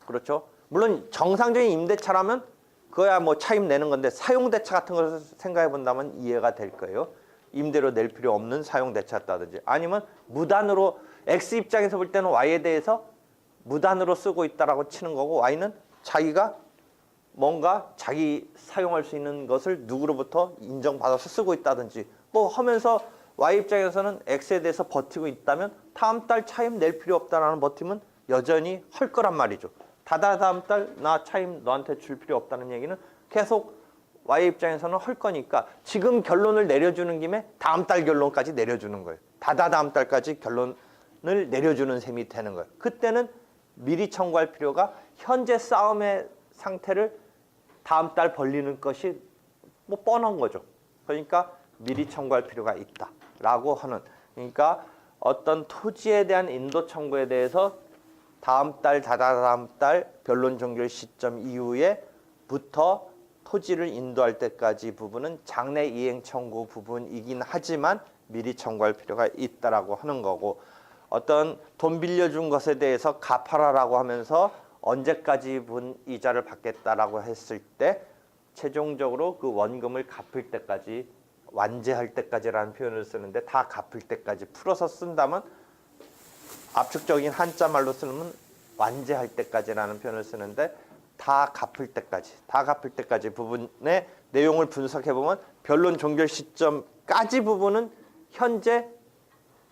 그렇죠. 물론 정상적인 임대차라면 그거야 차임 내는 건데 사용대차 같은 것을 생각해 본다면 이해가 될 거예요. 임대료 낼 필요 없는 사용 대차였다든지, 아니면 무단으로 X 입장에서 볼 때는 Y에 대해서 무단으로 쓰고 있다라고 치는 거고, Y는 자기가 뭔가 자기 사용할 수 있는 것을 누구로부터 인정받아서 쓰고 있다든지 뭐 하면서 Y 입장에서는 X에 대해서 버티고 있다면 다음 달 차임 낼 필요 없다라는 버팀은 여전히 할 거란 말이죠. 다음 달 나 차임 너한테 줄 필요 없다는 얘기는 계속 Y 입장에서는 할 거니까 지금 결론을 내려주는 김에 다음 달 결론까지 내려주는 거예요. 다음 달까지 결론을 내려주는 셈이 되는 거예요. 그때는 미리 청구할 필요가 현재 싸움의 상태를 다음 달 벌리는 것이 뭐 뻔한 거죠. 그러니까 미리 청구할 필요가 있다라고 하는, 그러니까 어떤 토지에 대한 인도 청구에 대해서 다음 달, 다다음 달 변론 종결 시점 이후에부터 토지를 인도할 때까지 부분은 장래 이행 청구 부분이긴 하지만 미리 청구할 필요가 있다라고 하는 거고, 어떤 돈 빌려준 것에 대해서 갚아라라고 하면서 언제까지 분 이자를 받겠다라고 했을 때 최종적으로 그 원금을 갚을 때까지, 완제할 때까지라는 표현을 쓰는데 다 갚을 때까지 풀어서 쓴다면, 압축적인 한자말로 쓰면 완제할 때까지라는 표현을 쓰는데 다 갚을 때까지 부분의 내용을 분석해 보면 변론 종결 시점까지 부분은 현재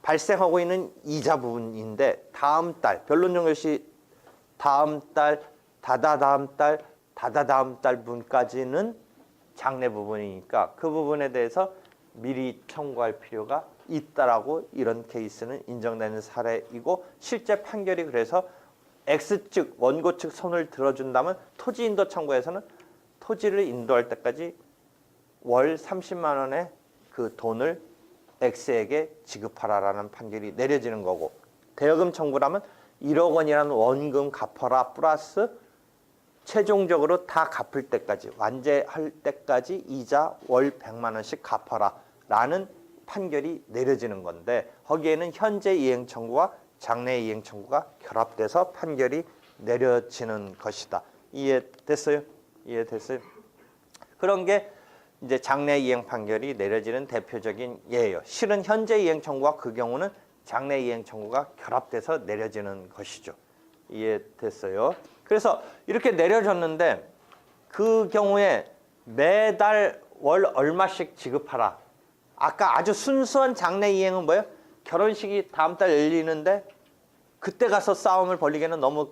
발생하고 있는 이자 부분인데, 다음 달 변론 종결 시 다음 달, 다다음 달 부분까지는 장래 부분이니까 그 부분에 대해서 미리 청구할 필요가 있다라고 이런 케이스는 인정되는 사례이고, 실제 판결이 그래서 X 측, 원고 측 손을 들어준다면 토지 인도 청구에서는 토지를 인도할 때까지 월 30만 원의 그 돈을 X에게 지급하라라는 판결이 내려지는 거고, 대여금 청구라면 1억 원이라는 원금 갚아라 플러스 최종적으로 다 갚을 때까지, 완제할 때까지 이자 월 100만 원씩 갚아라 라는 판결이 내려지는 건데, 거기에는 현재 이행 청구와 장래 이행 청구가 결합돼서 판결이 내려지는 것이다. 이해됐어요? 그런 게 이제 장래 이행 판결이 내려지는 대표적인 예예요. 실은 현재 이행 청구와 그 경우는 장래 이행 청구가 결합돼서 내려지는 것이죠. 이해됐어요? 그래서 이렇게 내려졌는데 그 경우에 매달 월 얼마씩 지급하라. 아까 아주 순수한 장래 이행은 뭐예요? 결혼식이 다음 달 열리는데 그때 가서 싸움을 벌리기에는 너무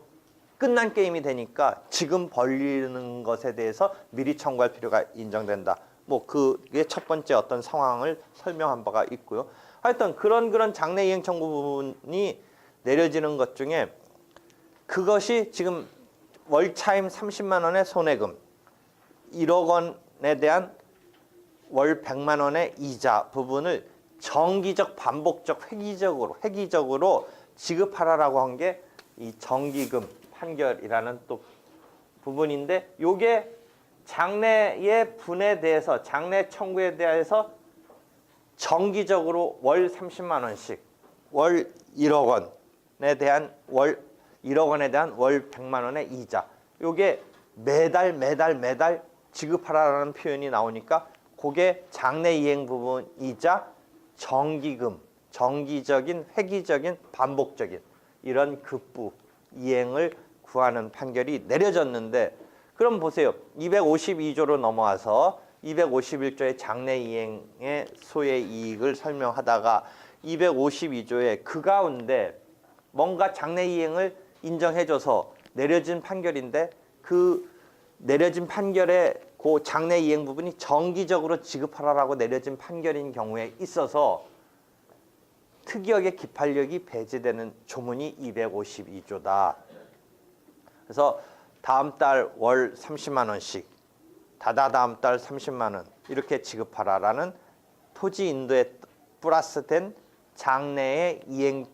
끝난 게임이 되니까 지금 벌리는 것에 대해서 미리 청구할 필요가 인정된다. 뭐 그게 첫 번째 어떤 상황을 설명한 바가 있고요. 하여튼 그런 장래 이행 청구 부분이 내려지는 것 중에 그것이 지금 월 차임 30만 원의 손해금, 1억 원에 대한 월 100만 원의 이자 부분을 정기적, 반복적, 획기적으로 지급하라라고 한 게 이 정기금 판결이라는 또 부분인데, 요게 장래의 분에 대해서, 장래 청구에 대해서 정기적으로 월 30만 원씩, 월 1억 원에 대한 월 100만 원의 이자, 요게 매달 지급하라는 표현이 나오니까 그게 장래 이행 부분이자 정기금, 정기적인, 획기적인, 반복적인 이런 급부 이행을 구하는 판결이 내려졌는데, 그럼 보세요. 252조로 넘어와서 251조의 장래 이행의 소의 이익을 설명하다가 252조의 그 가운데 뭔가 장래 이행을 인정해줘서 내려진 판결인데, 그 내려진 판결의 그 장래 이행 부분이 정기적으로 지급하라라고 내려진 판결인 경우에 있어서 특이하게 기판력이 배제되는 조문이 252조다. 그래서 다음 달 월 30만 원씩, 다다음 달 30만 원 이렇게 지급하라라는 토지 인도에 플러스된 장래의 이행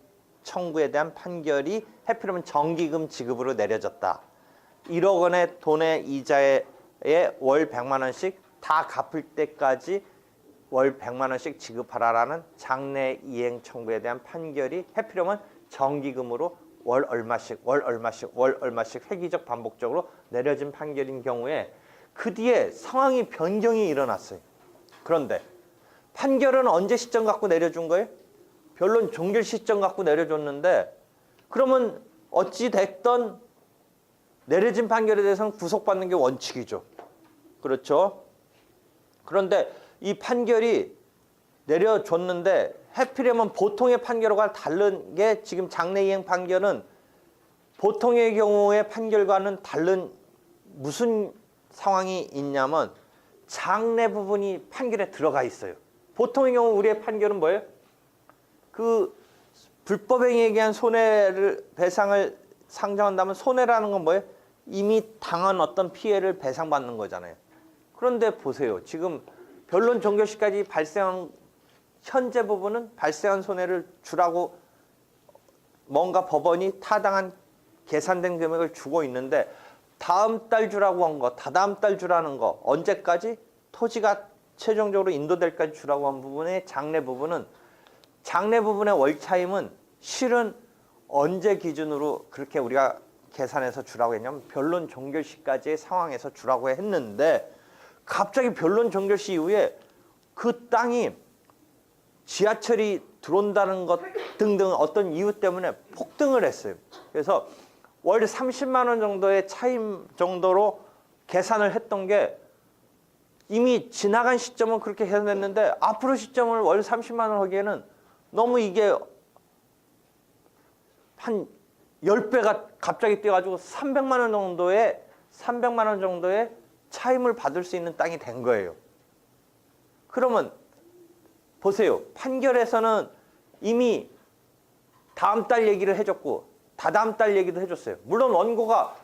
청구에 대한 판결이 해피하면 정기금 지급으로 내려졌다. 1억 원의 돈의 이자에 월 100만 원씩 다 갚을 때까지 월 100만 원씩 지급하라라는 장래 이행 청구에 대한 판결이 해피하면 정기금으로 월 얼마씩 획기적 반복적으로 내려진 판결인 경우에 그 뒤에 상황이 변경이 일어났어요. 그런데 판결은 언제 시점 갖고 내려준 거예요? 변론 종결 시점 갖고 내려줬는데 그러면 어찌 됐던 내려진 판결에 대해서는 구속받는 게 원칙이죠. 그렇죠? 그런데 이 판결이 내려줬는데 해필이면 보통의 판결과 다른 게 지금 장래이행 판결은 보통의 경우의 판결과는 다른 무슨 상황이 있냐면 장래 부분이 판결에 들어가 있어요. 보통의 경우 우리의 판결은 뭐예요? 그 불법행위에 의한 손해를 배상을 상정한다면 손해라는 건 뭐예요? 이미 당한 어떤 피해를 배상받는 거잖아요. 그런데 보세요. 지금 변론 종결 시까지 발생한 현재 부분은 발생한 손해를 주라고 뭔가 법원이 타당한 계산된 금액을 주고 있는데 다음 달 주라고 한 거, 다다음 달 주라는 거, 언제까지 토지가 최종적으로 인도될까지 주라고 한 부분의 장래 부분은 장래 부분의 월차임은 실은 언제 기준으로 그렇게 우리가 계산해서 주라고 했냐면 변론 종결 시까지의 상황에서 주라고 했는데 갑자기 변론 종결 시 이후에 그 땅이 지하철이 들어온다는 것 등등 어떤 이유 때문에 폭등을 했어요. 그래서 월 30만 원 정도의 차임 정도로 계산을 했던 게 이미 지나간 시점은 그렇게 계산했는데 앞으로 시점을 월 30만 원 하기에는 너무 이게 한 10배가 갑자기 뛰어가지고 300만 원 정도의 차임을 받을 수 있는 땅이 된 거예요. 그러면 보세요. 판결에서는 이미 다음 달 얘기를 해줬고 다다음 달 얘기도 해줬어요. 물론 원고가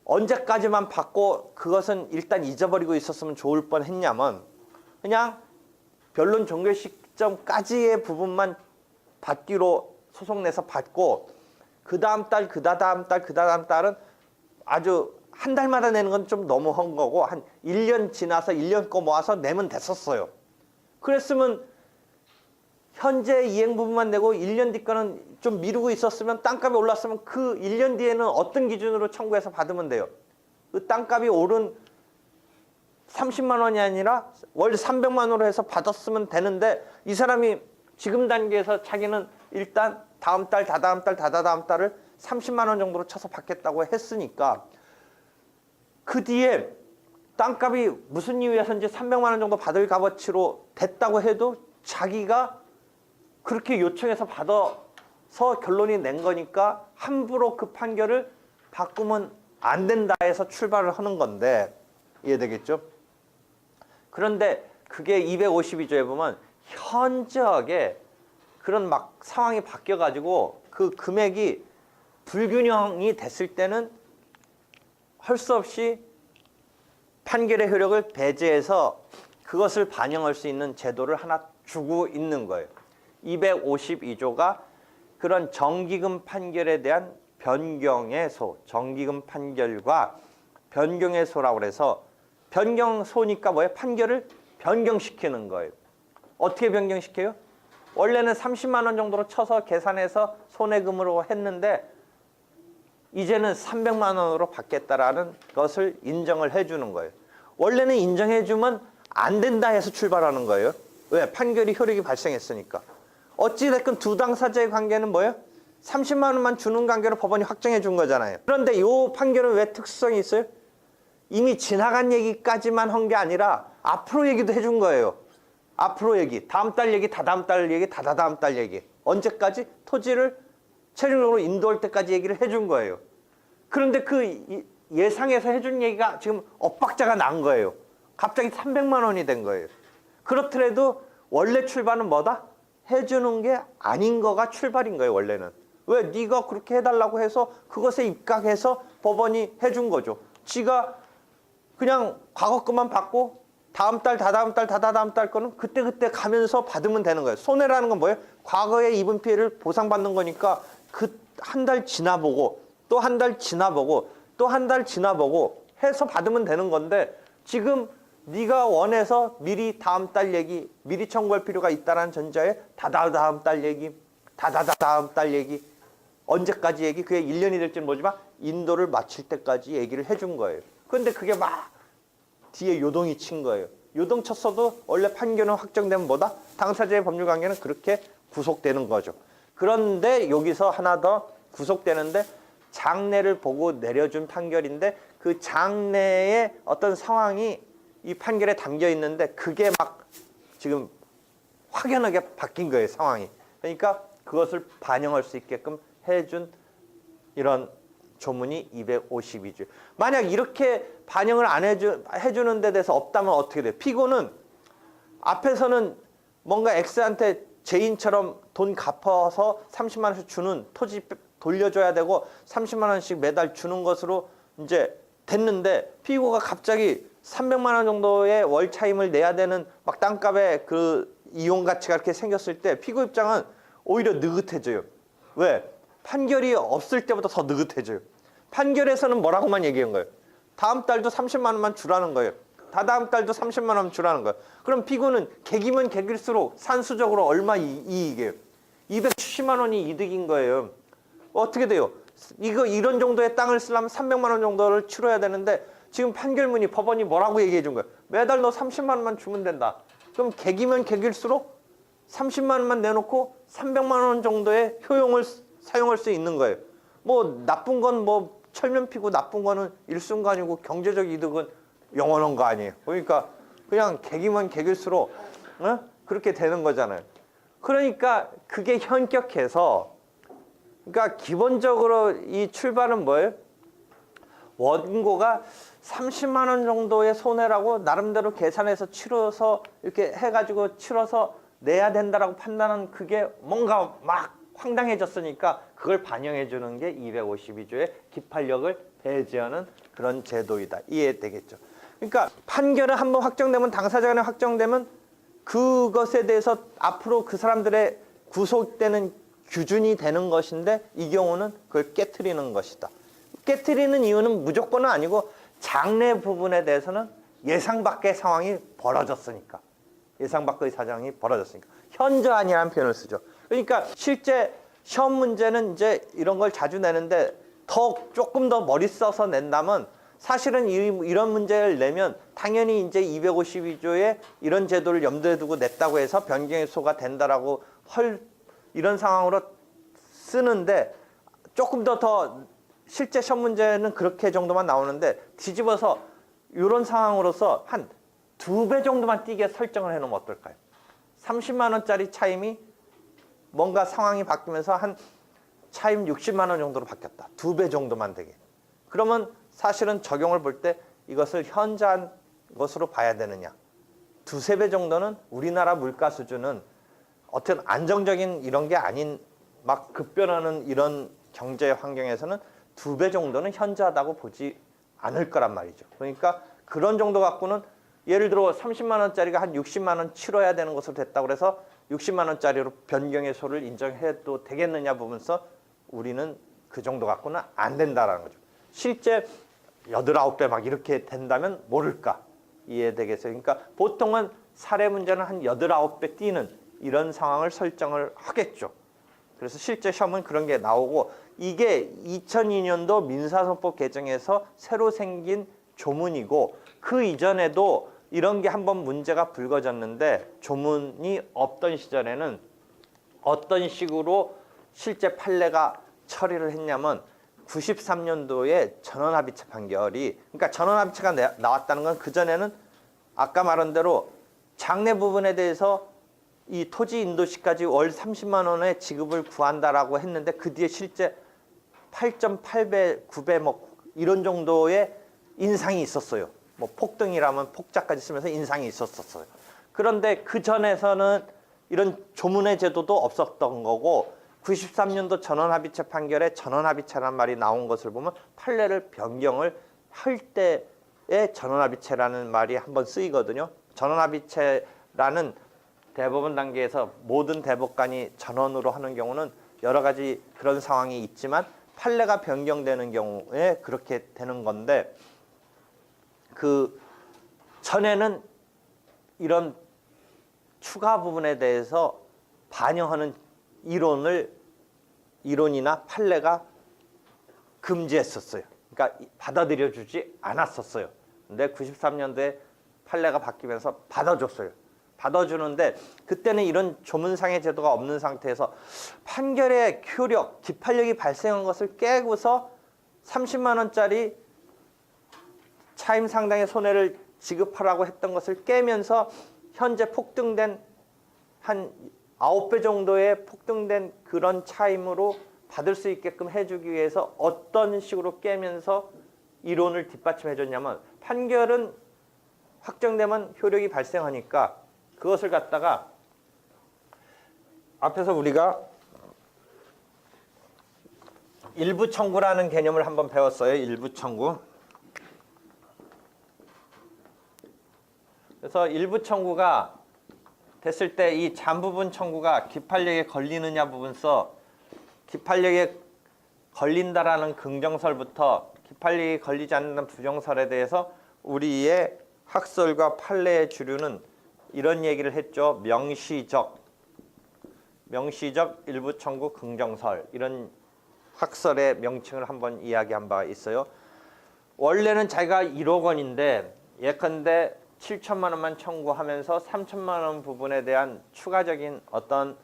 언제까지만 받고 그것은 일단 잊어버리고 있었으면 좋을 뻔했냐면 그냥 변론 종결 시점까지의 부분만 받기로 소송 내서 받고 그 다음 달, 그 다다음 달, 그 다다음 달은 아주 한 달마다 내는 건 좀 너무한 거고 한 1년 지나서 1년 거 모아서 내면 됐었어요. 그랬으면 현재 이행 부분만 내고 1년 뒤 거는 좀 미루고 있었으면 땅값이 올랐으면 그 1년 뒤에는 어떤 기준으로 청구해서 받으면 돼요. 그 땅값이 오른 30만 원이 아니라 월 300만 원으로 해서 받았으면 되는데 이 사람이 지금 단계에서 자기는 일단 다음 달, 다다음 달, 다다다음 달을 30만 원 정도로 쳐서 받겠다고 했으니까 그 뒤에 땅값이 무슨 이유에서인지 300만 원 정도 받을 값어치로 됐다고 해도 자기가 그렇게 요청해서 받아서 결론이 낸 거니까 함부로 그 판결을 바꾸면 안 된다 해서 출발을 하는 건데 이해되겠죠? 그런데 그게 252조에 보면 현저하게 그런 막 상황이 바뀌어가지고 그 금액이 불균형이 됐을 때는 할 수 없이 판결의 효력을 배제해서 그것을 반영할 수 있는 제도를 하나 주고 있는 거예요. 252조가 그런 정기금 판결에 대한 변경의소, 정기금 판결과 변경의소라고 해서 변경소니까 뭐예요? 판결을 변경시키는 거예요. 어떻게 변경시켜요? 원래는 30만 원 정도로 쳐서 계산해서 손해금으로 했는데 이제는 300만 원으로 받겠다라는 것을 인정을 해주는 거예요. 원래는 인정해주면 안 된다 해서 출발하는 거예요. 왜? 판결이 효력이 발생했으니까. 어찌됐건 두 당사자의 관계는 뭐예요? 30만 원만 주는 관계로 법원이 확정해 준 거잖아요. 그런데 이 판결은 왜 특수성이 있어요? 이미 지나간 얘기까지만 한 게 아니라 앞으로 얘기도 해준 거예요. 앞으로 얘기, 다음 달 얘기, 다다음 달 얘기, 다다다음 달 얘기. 언제까지? 토지를 최종적으로 인도할 때까지 얘기를 해준 거예요. 그런데 그 예상해서 해준 얘기가 지금 엇박자가 난 거예요. 갑자기 300만 원이 된 거예요. 그렇더라도 원래 출발은 뭐다? 해주는 게 아닌 거가 출발인 거예요. 원래는. 왜? 네가 그렇게 해달라고 해서 그것에 입각해서 법원이 해준 거죠. 지가 그냥 과거 것만 받고 다음 달, 다다음 달, 다다다음 달 거는 그때그때 가면서 받으면 되는 거예요. 손해라는 건 뭐예요? 과거에 입은 피해를 보상받는 거니까 그 한 달 지나보고 또 한 달 지나보고 또 한 달 지나보고 해서 받으면 되는 건데 지금 네가 원해서 미리 다음 달 얘기, 미리 청구할 필요가 있다는 전제에 다다다음 달 얘기, 다다다다음 달 얘기, 언제까지 얘기, 그게 1년이 될지는 모르지만 인도를 마칠 때까지 얘기를 해준 거예요. 그런데 그게 막 뒤에 요동이 친 거예요. 요동쳤어도 원래 판결은 확정되면 뭐다? 당사자의 법률 관계는 그렇게 구속되는 거죠. 그런데 여기서 하나 더 구속되는데 장래를 보고 내려준 판결인데 그 장래의 어떤 상황이 이 판결에 담겨 있는데 그게 막 지금 확연하게 바뀐 거예요, 상황이. 그러니까 그것을 반영할 수 있게끔 해준 이런 조문이 252조. 만약 이렇게 반영을 안 해주는 데 대해서 없다면 어떻게 돼요? 피고는 앞에서는 뭔가 X한테 죄인처럼 돈 갚아서 30만 원씩 주는 토지 돌려줘야 되고 30만 원씩 매달 주는 것으로 이제 됐는데 피고가 갑자기 300만 원 정도의 월 차임을 내야 되는 막 땅값의 그 이용 가치가 이렇게 생겼을 때 피고 입장은 오히려 느긋해져요. 왜? 판결이 없을 때보다 더 느긋해져요. 판결에서는 뭐라고만 얘기한 거예요? 다음 달도 30만 원만 주라는 거예요. 다다음 달도 30만 원 주라는 거예요. 그럼 피고는 개기면 개길수록 산수적으로 얼마 이익이에요? 270만 원이 이득인 거예요. 어떻게 돼요? 이런 정도의 땅을 쓰려면 300만 원 정도를 치러야 되는데 지금 판결문이 법원이 뭐라고 얘기해 준 거예요? 매달 너 30만 원만 주면 된다. 그럼 개기면 개길수록 30만 원만 내놓고 300만 원 정도의 효용을 사용할 수 있는 거예요. 뭐 나쁜 건 뭐 철면 피고 나쁜 거는 일순간이고 경제적 이득은 영원한 거 아니에요. 그러니까 그냥 개기면 개길수록 그렇게 되는 거잖아요. 그러니까 그게 현격해서 그러니까 기본적으로 이 출발은 뭐예요? 원고가 30만 원 정도의 손해라고 나름대로 계산해서 치러서 이렇게 해가지고 치러서 내야 된다라고 판단한 그게 뭔가 막 황당해졌으니까 그걸 반영해 주는 게 252조의 기판력을 배제하는 그런 제도이다. 이해되겠죠? 그러니까 판결은 한번 확정되면 당사자 간에 확정되면 그것에 대해서 앞으로 그 사람들의 구속되는 규준이 되는 것인데 이 경우는 그걸 깨트리는 것이다. 깨트리는 이유는 무조건은 아니고 장래 부분에 대해서는 예상 밖의 상황이 벌어졌으니까. 예상 밖의 사정이 벌어졌으니까. 현저한이라는 표현을 쓰죠. 그러니까 실제 시험 문제는 이제 이런 걸 자주 내는데 조금 더 머리 써서 낸다면 사실은 이런 문제를 내면 당연히 이제 252조에 이런 제도를 염두에 두고 냈다고 해서 변경의소가 된다라고 이런 상황으로 쓰는데 조금 더 실제 시험 문제는 그렇게 정도만 나오는데 뒤집어서 이런 상황으로서 한 2배 정도만 띄게 설정을 해놓으면 어떨까요? 30만 원짜리 차임이 뭔가 상황이 바뀌면서 한 차임 60만 원 정도로 바뀌었다. 2배 정도만 되게. 그러면 사실은 적용을 볼 때 이것을 현저한 것으로 봐야 되느냐. 2~3배 정도는 우리나라 물가 수준은 어떤 안정적인 이런 게 아닌 막 급변하는 이런 경제 환경에서는 2배 정도는 현저하다고 보지 않을 거란 말이죠. 그러니까 그런 정도 갖고는 예를 들어 30만 원짜리가 한 60만 원 치러야 되는 것으로 됐다고 그래서 60만 원짜리로 변경의소를 인정해도 되겠느냐 보면서 우리는 그 정도 갖고는 안 된다라는 거죠. 실제 8, 9배 막 이렇게 된다면 모를까 이해되겠어요. 그러니까 보통은 사례 문제는 한 8, 9배 뛰는 이런 상황을 설정을 하겠죠. 그래서 실제 시험은 그런 게 나오고 이게 2002년도 민사소법 개정에서 새로 생긴 조문이고 그 이전에도 이런 게 한번 문제가 불거졌는데 조문이 없던 시절에는 어떤 식으로 실제 판례가 처리를 했냐면 93년도에 전원합의체 판결이 그러니까 전원합의체가 나왔다는 건 그전에는 아까 말한 대로 장래 부분에 대해서 이 토지 인도시까지 월 30만 원의 지급을 구한다라고 했는데 그 뒤에 실제 8.8배, 9배 뭐 이런 정도의 인상이 있었어요. 뭐 폭등이라면 폭자까지 쓰면서 인상이 있었어요. 그런데 그 전에서는 이런 조문의 제도도 없었던 거고 93년도 전원합의체 판결에 전원합의체라는 말이 나온 것을 보면 판례를 변경을 할 때에 전원합의체라는 말이 한번 쓰이거든요. 전원합의체라는 대법원 단계에서 모든 대법관이 전원으로 하는 경우는 여러 가지 그런 상황이 있지만 판례가 변경되는 경우에 그렇게 되는 건데 그 전에는 이런 추가 부분에 대해서 반영하는 이론이나 판례가 금지했었어요. 그러니까 받아들여주지 않았었어요. 근데 93년도에 판례가 바뀌면서 받아줬어요. 받아주는데 그때는 이런 조문상의 제도가 없는 상태에서 판결의 효력, 기판력이 발생한 것을 깨고서 30만 원짜리 차임 상당의 손해를 지급하라고 했던 것을 깨면서 현재 폭등된 한 9배 정도의 폭등된 그런 차임으로 받을 수 있게끔 해주기 위해서 어떤 식으로 깨면서 이론을 뒷받침해줬냐면 판결은 확정되면 효력이 발생하니까 그것을 갖다가 앞에서 우리가 일부 청구라는 개념을 한번 배웠어요. 일부 청구. 그래서 일부 청구가 됐을 때 이 잔부분 청구가 기판력에 걸리느냐 부분서 기판력에 걸린다라는 긍정설부터 기판력이 걸리지 않는 부정설에 대해서 우리의 학설과 판례의 주류는 이런 얘기를 했죠. 명시적 일부 청구 긍정설 이런 학설의 명칭을 한번 이야기한 바가 있어요. 원래는 자기가 1억 원인데 예컨대 7천만 원만 청구하면서 3천만 원 부분에 대한 추가적인 어떤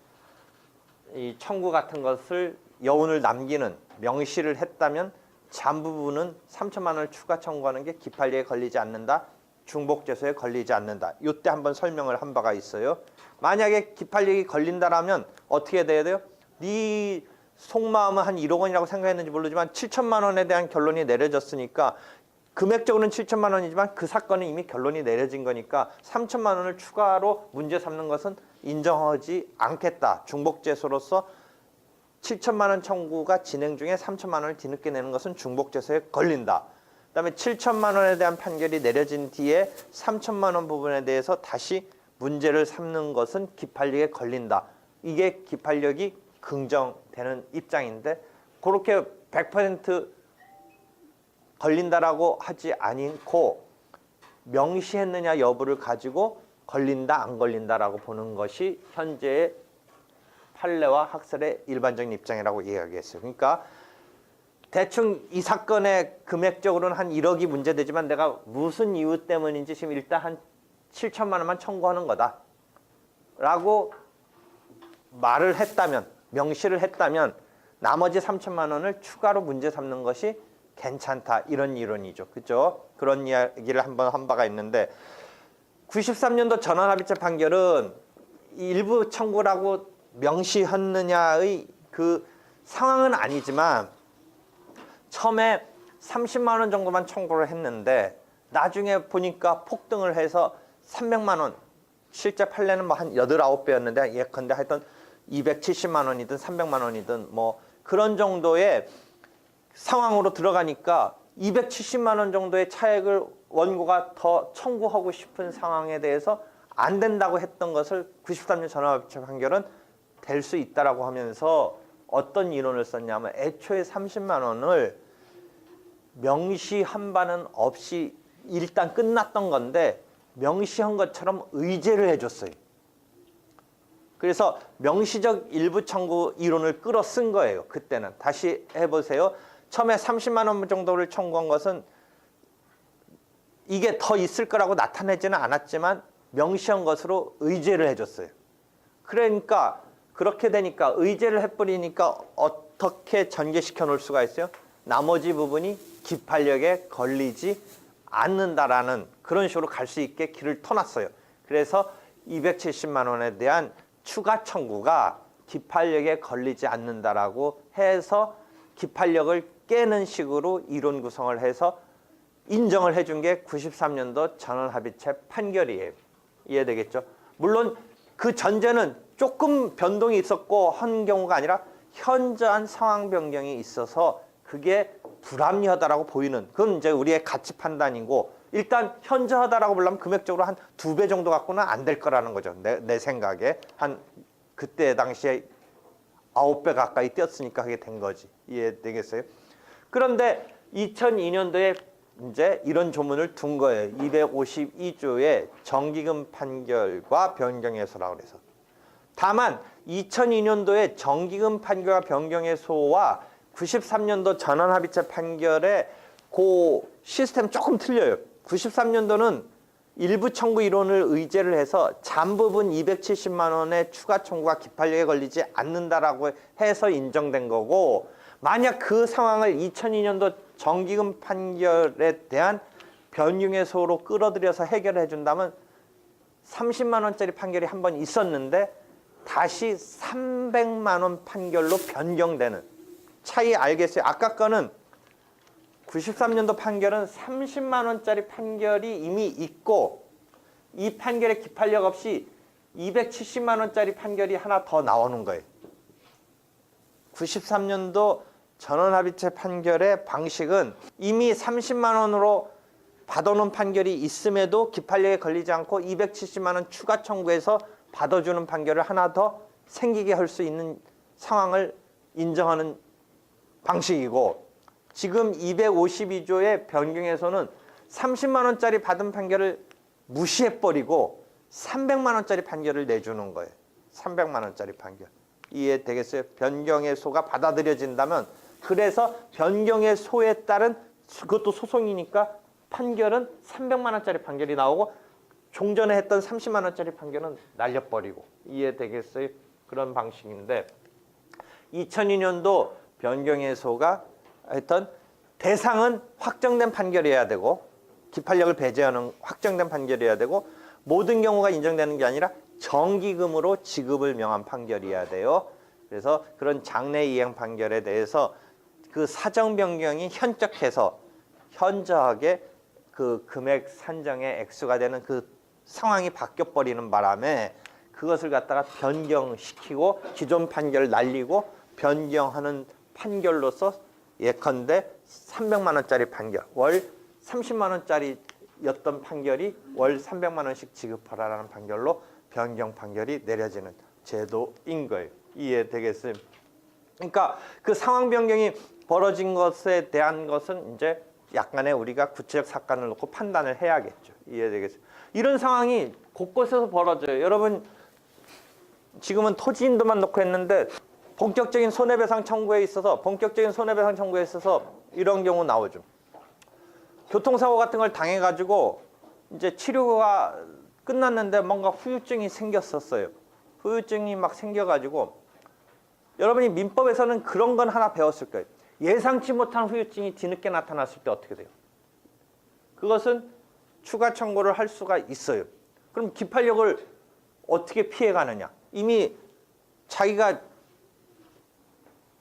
이 청구 같은 것을 여운을 남기는 명시를 했다면 잔부분은 3천만 원을 추가 청구하는 게 기판력에 걸리지 않는다. 중복죄수에 걸리지 않는다. 이때 한번 설명을 한 바가 있어요. 만약에 기판력이 걸린다라면 어떻게 돼야 돼요? 네 속마음은 한 1억 원이라고 생각했는지 모르지만 7천만 원에 대한 결론이 내려졌으니까 금액적으로는 7천만 원이지만 그 사건은 이미 결론이 내려진 거니까 3천만 원을 추가로 문제 삼는 것은 인정하지 않겠다. 중복죄수로서 7천만 원 청구가 진행 중에 3천만 원을 뒤늦게 내는 것은 중복죄수에 걸린다. 그다음에 7천만 원에 대한 판결이 내려진 뒤에 3천만 원 부분에 대해서 다시 문제를 삼는 것은 기판력에 걸린다. 이게 기판력이 긍정되는 입장인데 그렇게 100% 걸린다라고 하지 않고 명시했느냐 여부를 가지고 걸린다 안 걸린다라고 보는 것이 현재의 판례와 학설의 일반적인 입장이라고 이야기했어요. 그러니까 대충 이 사건의 금액적으로는 한 1억이 문제되지만 내가 무슨 이유 때문인지 지금 일단 한 7천만 원만 청구하는 거다 라고 말을 했다면 명시를 했다면 나머지 3천만 원을 추가로 문제 삼는 것이 괜찮다 이런 이론이죠. 그렇죠? 그런 이야기를 한번 한 바가 있는데 93년도 전원합의체 판결은 일부 청구라고 명시했느냐의 그 상황은 아니지만 처음에 30만 원 정도만 청구를 했는데 나중에 보니까 폭등을 해서 300만 원 실제 판례는 뭐 한 8, 9배였는데 예컨대 하여튼 270만 원이든 300만 원이든 뭐 그런 정도의 상황으로 들어가니까 270만 원 정도의 차액을 원고가 더 청구하고 싶은 상황에 대해서 안 된다고 했던 것을 93년 전원합의체 판결은 될 수 있다라고 하면서 어떤 이론을 썼냐면 애초에 30만 원을 명시한 바는 없이 일단 끝났던 건데 명시한 것처럼 의제를 해줬어요. 그래서 명시적 일부 청구 이론을 끌어쓴 거예요. 그때는. 다시 해보세요. 처음에 30만 원 정도를 청구한 것은 이게 더 있을 거라고 나타내지는 않았지만 명시한 것으로 의제를 해줬어요. 그러니까 그렇게 되니까 의제를 해버리니까 어떻게 전개시켜 놓을 수가 있어요? 나머지 부분이 기판력에 걸리지 않는다라는 그런 식으로 갈 수 있게 길을 터놨어요. 그래서 270만 원에 대한 추가 청구가 기판력에 걸리지 않는다라고 해서 기판력을 깨는 식으로 이론 구성을 해서 인정을 해준 게 93년도 전원합의체 판결이에요. 이해되겠죠? 물론 그 전제는 조금 변동이 있었고 한 경우가 아니라 현저한 상황 변경이 있어서 그게 불합리하다라고 보이는 그건 이제 우리의 가치 판단이고 일단 현저하다라고 보려면 금액적으로 한 2배 정도 갖고는 안 될 거라는 거죠. 내 생각에 한 그때 당시에 9배 가까이 뛰었으니까 그게 된 거지. 이해되겠어요? 그런데 2002년도에 이제 이런 조문을 둔 거예요. 252조의 정기금 판결과 변경해소라고 그래서. 다만 2002년도에 정기금 판결과 변경해소와 93년도 전원합의체 판결의 그 시스템 조금 틀려요. 93년도는 일부 청구 이론을 의제를 해서 잔부분 270만 원의 추가 청구가 기판력에 걸리지 않는다라고 해서 인정된 거고, 만약 그 상황을 2002년도 정기금 판결에 대한 변경의소로 끌어들여서 해결해 준다면 30만 원짜리 판결이 한 번 있었는데 다시 300만 원 판결로 변경되는 차이 알겠어요? 아까 거는 93년도 판결은 30만 원짜리 판결이 이미 있고 이 판결에 기판력 없이 270만 원짜리 판결이 하나 더 나오는 거예요. 93년도 전원합의체 판결의 방식은 이미 30만 원으로 받아놓은 판결이 있음에도 기판력에 걸리지 않고 270만 원 추가 청구해서 받아주는 판결을 하나 더 생기게 할 수 있는 상황을 인정하는 방식이고, 지금 252조의 변경에서는 30만 원짜리 받은 판결을 무시해버리고 300만 원짜리 판결을 내주는 거예요. 300만 원짜리 판결. 이해되겠어요? 변경의 소가 받아들여진다면, 그래서 변경의 소에 따른, 그것도 소송이니까 판결은 300만 원짜리 판결이 나오고 종전에 했던 30만 원짜리 판결은 날려버리고. 이해되겠어요? 그런 방식인데, 2002년도 변경의 소가 하여튼 대상은 확정된 판결이어야 되고 기판력을 배제하는 확정된 판결이어야 되고 모든 경우가 인정되는 게 아니라 정기금으로 지급을 명한 판결이어야 돼요. 그래서 그런 장래 이행 판결에 대해서 그 사정 변경이 현적해서 현저하게 그 금액 산정의 액수가 되는 그 상황이 바뀌어 버리는 바람에 그것을 갖다가 변경시키고 기존 판결을 날리고 변경하는 판결로서 예컨대 300만 원짜리 판결, 월 30만 원짜리였던 판결이 월 300만 원씩 지급하라는 판결로 변경 판결이 내려지는 제도인 거예요. 이해되겠어요? 그러니까 그 상황 변경이 벌어진 것에 대한 것은 이제 약간의 우리가 구체적 사건을 놓고 판단을 해야겠죠. 이해되겠어요? 이런 상황이 곳곳에서 벌어져요. 여러분, 지금은 토지 인도만 놓고 했는데 본격적인 손해배상 청구에 있어서 이런 경우 나오죠. 교통사고 같은 걸 당해가지고 이제 치료가 끝났는데 뭔가 후유증이 생겼었어요. 후유증이 막 생겨가지고 여러분이 민법에서는 그런 건 하나 배웠을 거예요. 예상치 못한 후유증이 뒤늦게 나타났을 때 어떻게 돼요? 그것은 추가 청구를 할 수가 있어요. 그럼 기판력을 어떻게 피해가느냐? 이미 자기가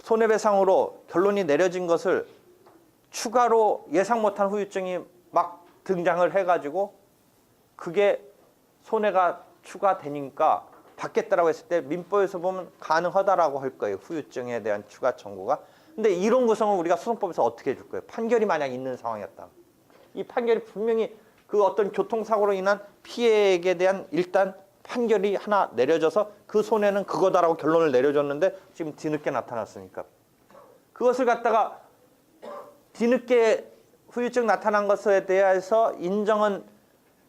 손해배상으로 결론이 내려진 것을 추가로 예상 못한 후유증이 막 등장을 해가지고 그게 손해가 추가되니까 받겠다라고 했을 때 민법에서 보면 가능하다라고 할 거예요. 후유증에 대한 추가 청구가. 근데 이런 구성은 우리가 소송법에서 어떻게 해줄 거예요? 판결이 만약 있는 상황이었다. 이 판결이 분명히 그 어떤 교통사고로 인한 피해액에 대한 일단 판결이 하나 내려져서 그 손해는 그거다라고 결론을 내려줬는데 지금 뒤늦게 나타났으니까 그것을 갖다가 뒤늦게 후유증 나타난 것에 대해서 인정은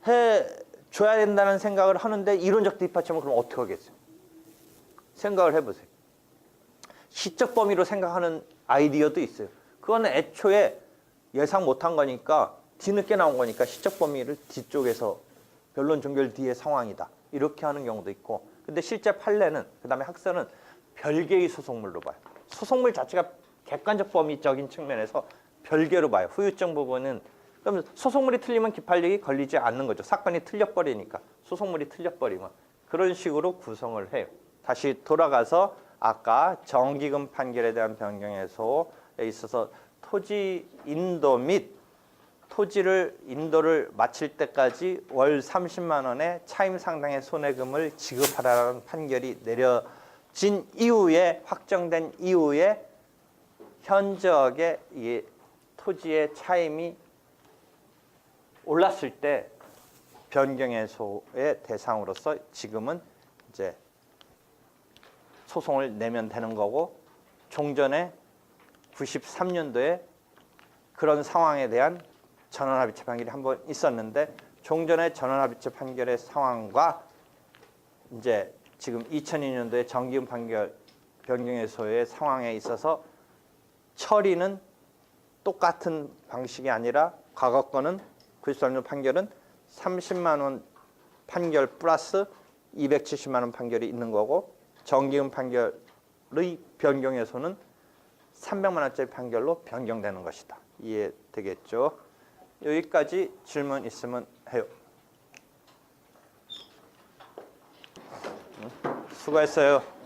해줘야 된다는 생각을 하는데 이론적 뒷받침은 그럼 어떻게 하겠어요? 생각을 해보세요. 시적 범위로 생각하는 아이디어도 있어요. 그건 애초에 예상 못한 거니까 뒤늦게 나온 거니까 시적 범위를 뒤쪽에서 변론 종결 뒤의 상황이다. 이렇게 하는 경우도 있고, 근데 실제 판례는, 그 다음에 학설은 별개의 소송물로 봐요. 소송물 자체가 객관적 범위적인 측면에서 별개로 봐요. 후유증 부분은. 그러면 소송물이 틀리면 기판력이 걸리지 않는 거죠. 사건이 틀려버리니까. 소송물이 틀려버리면. 그런 식으로 구성을 해요. 다시 돌아가서 아까 정기금 판결에 대한 변경에서에 있어서 토지 인도 및 토지를 인도를 마칠 때까지 월 30만 원의 차임 상당의 손해금을 지급하라는 판결이 내려진 이후에 확정된 이후에 현저하게 이 토지의 차임이 올랐을 때 변경의소의 대상으로서 지금은 이제 소송을 내면 되는 거고, 종전에 93년도에 그런 상황에 대한 전원합의체 판결이 한 번 있었는데 종전의 전원합의체 판결의 상황과 이제 지금 2002년도에 정기금 판결 변경의소의 상황에 있어서 처리는 똑같은 방식이 아니라 과거 거는 93년 판결은 30만 원 판결 플러스 270만 원 판결이 있는 거고 정기금 판결의 변경에서는 300만 원짜리 판결로 변경되는 것이다. 이해되겠죠? 여기까지 질문 있으면 해요. 수고했어요.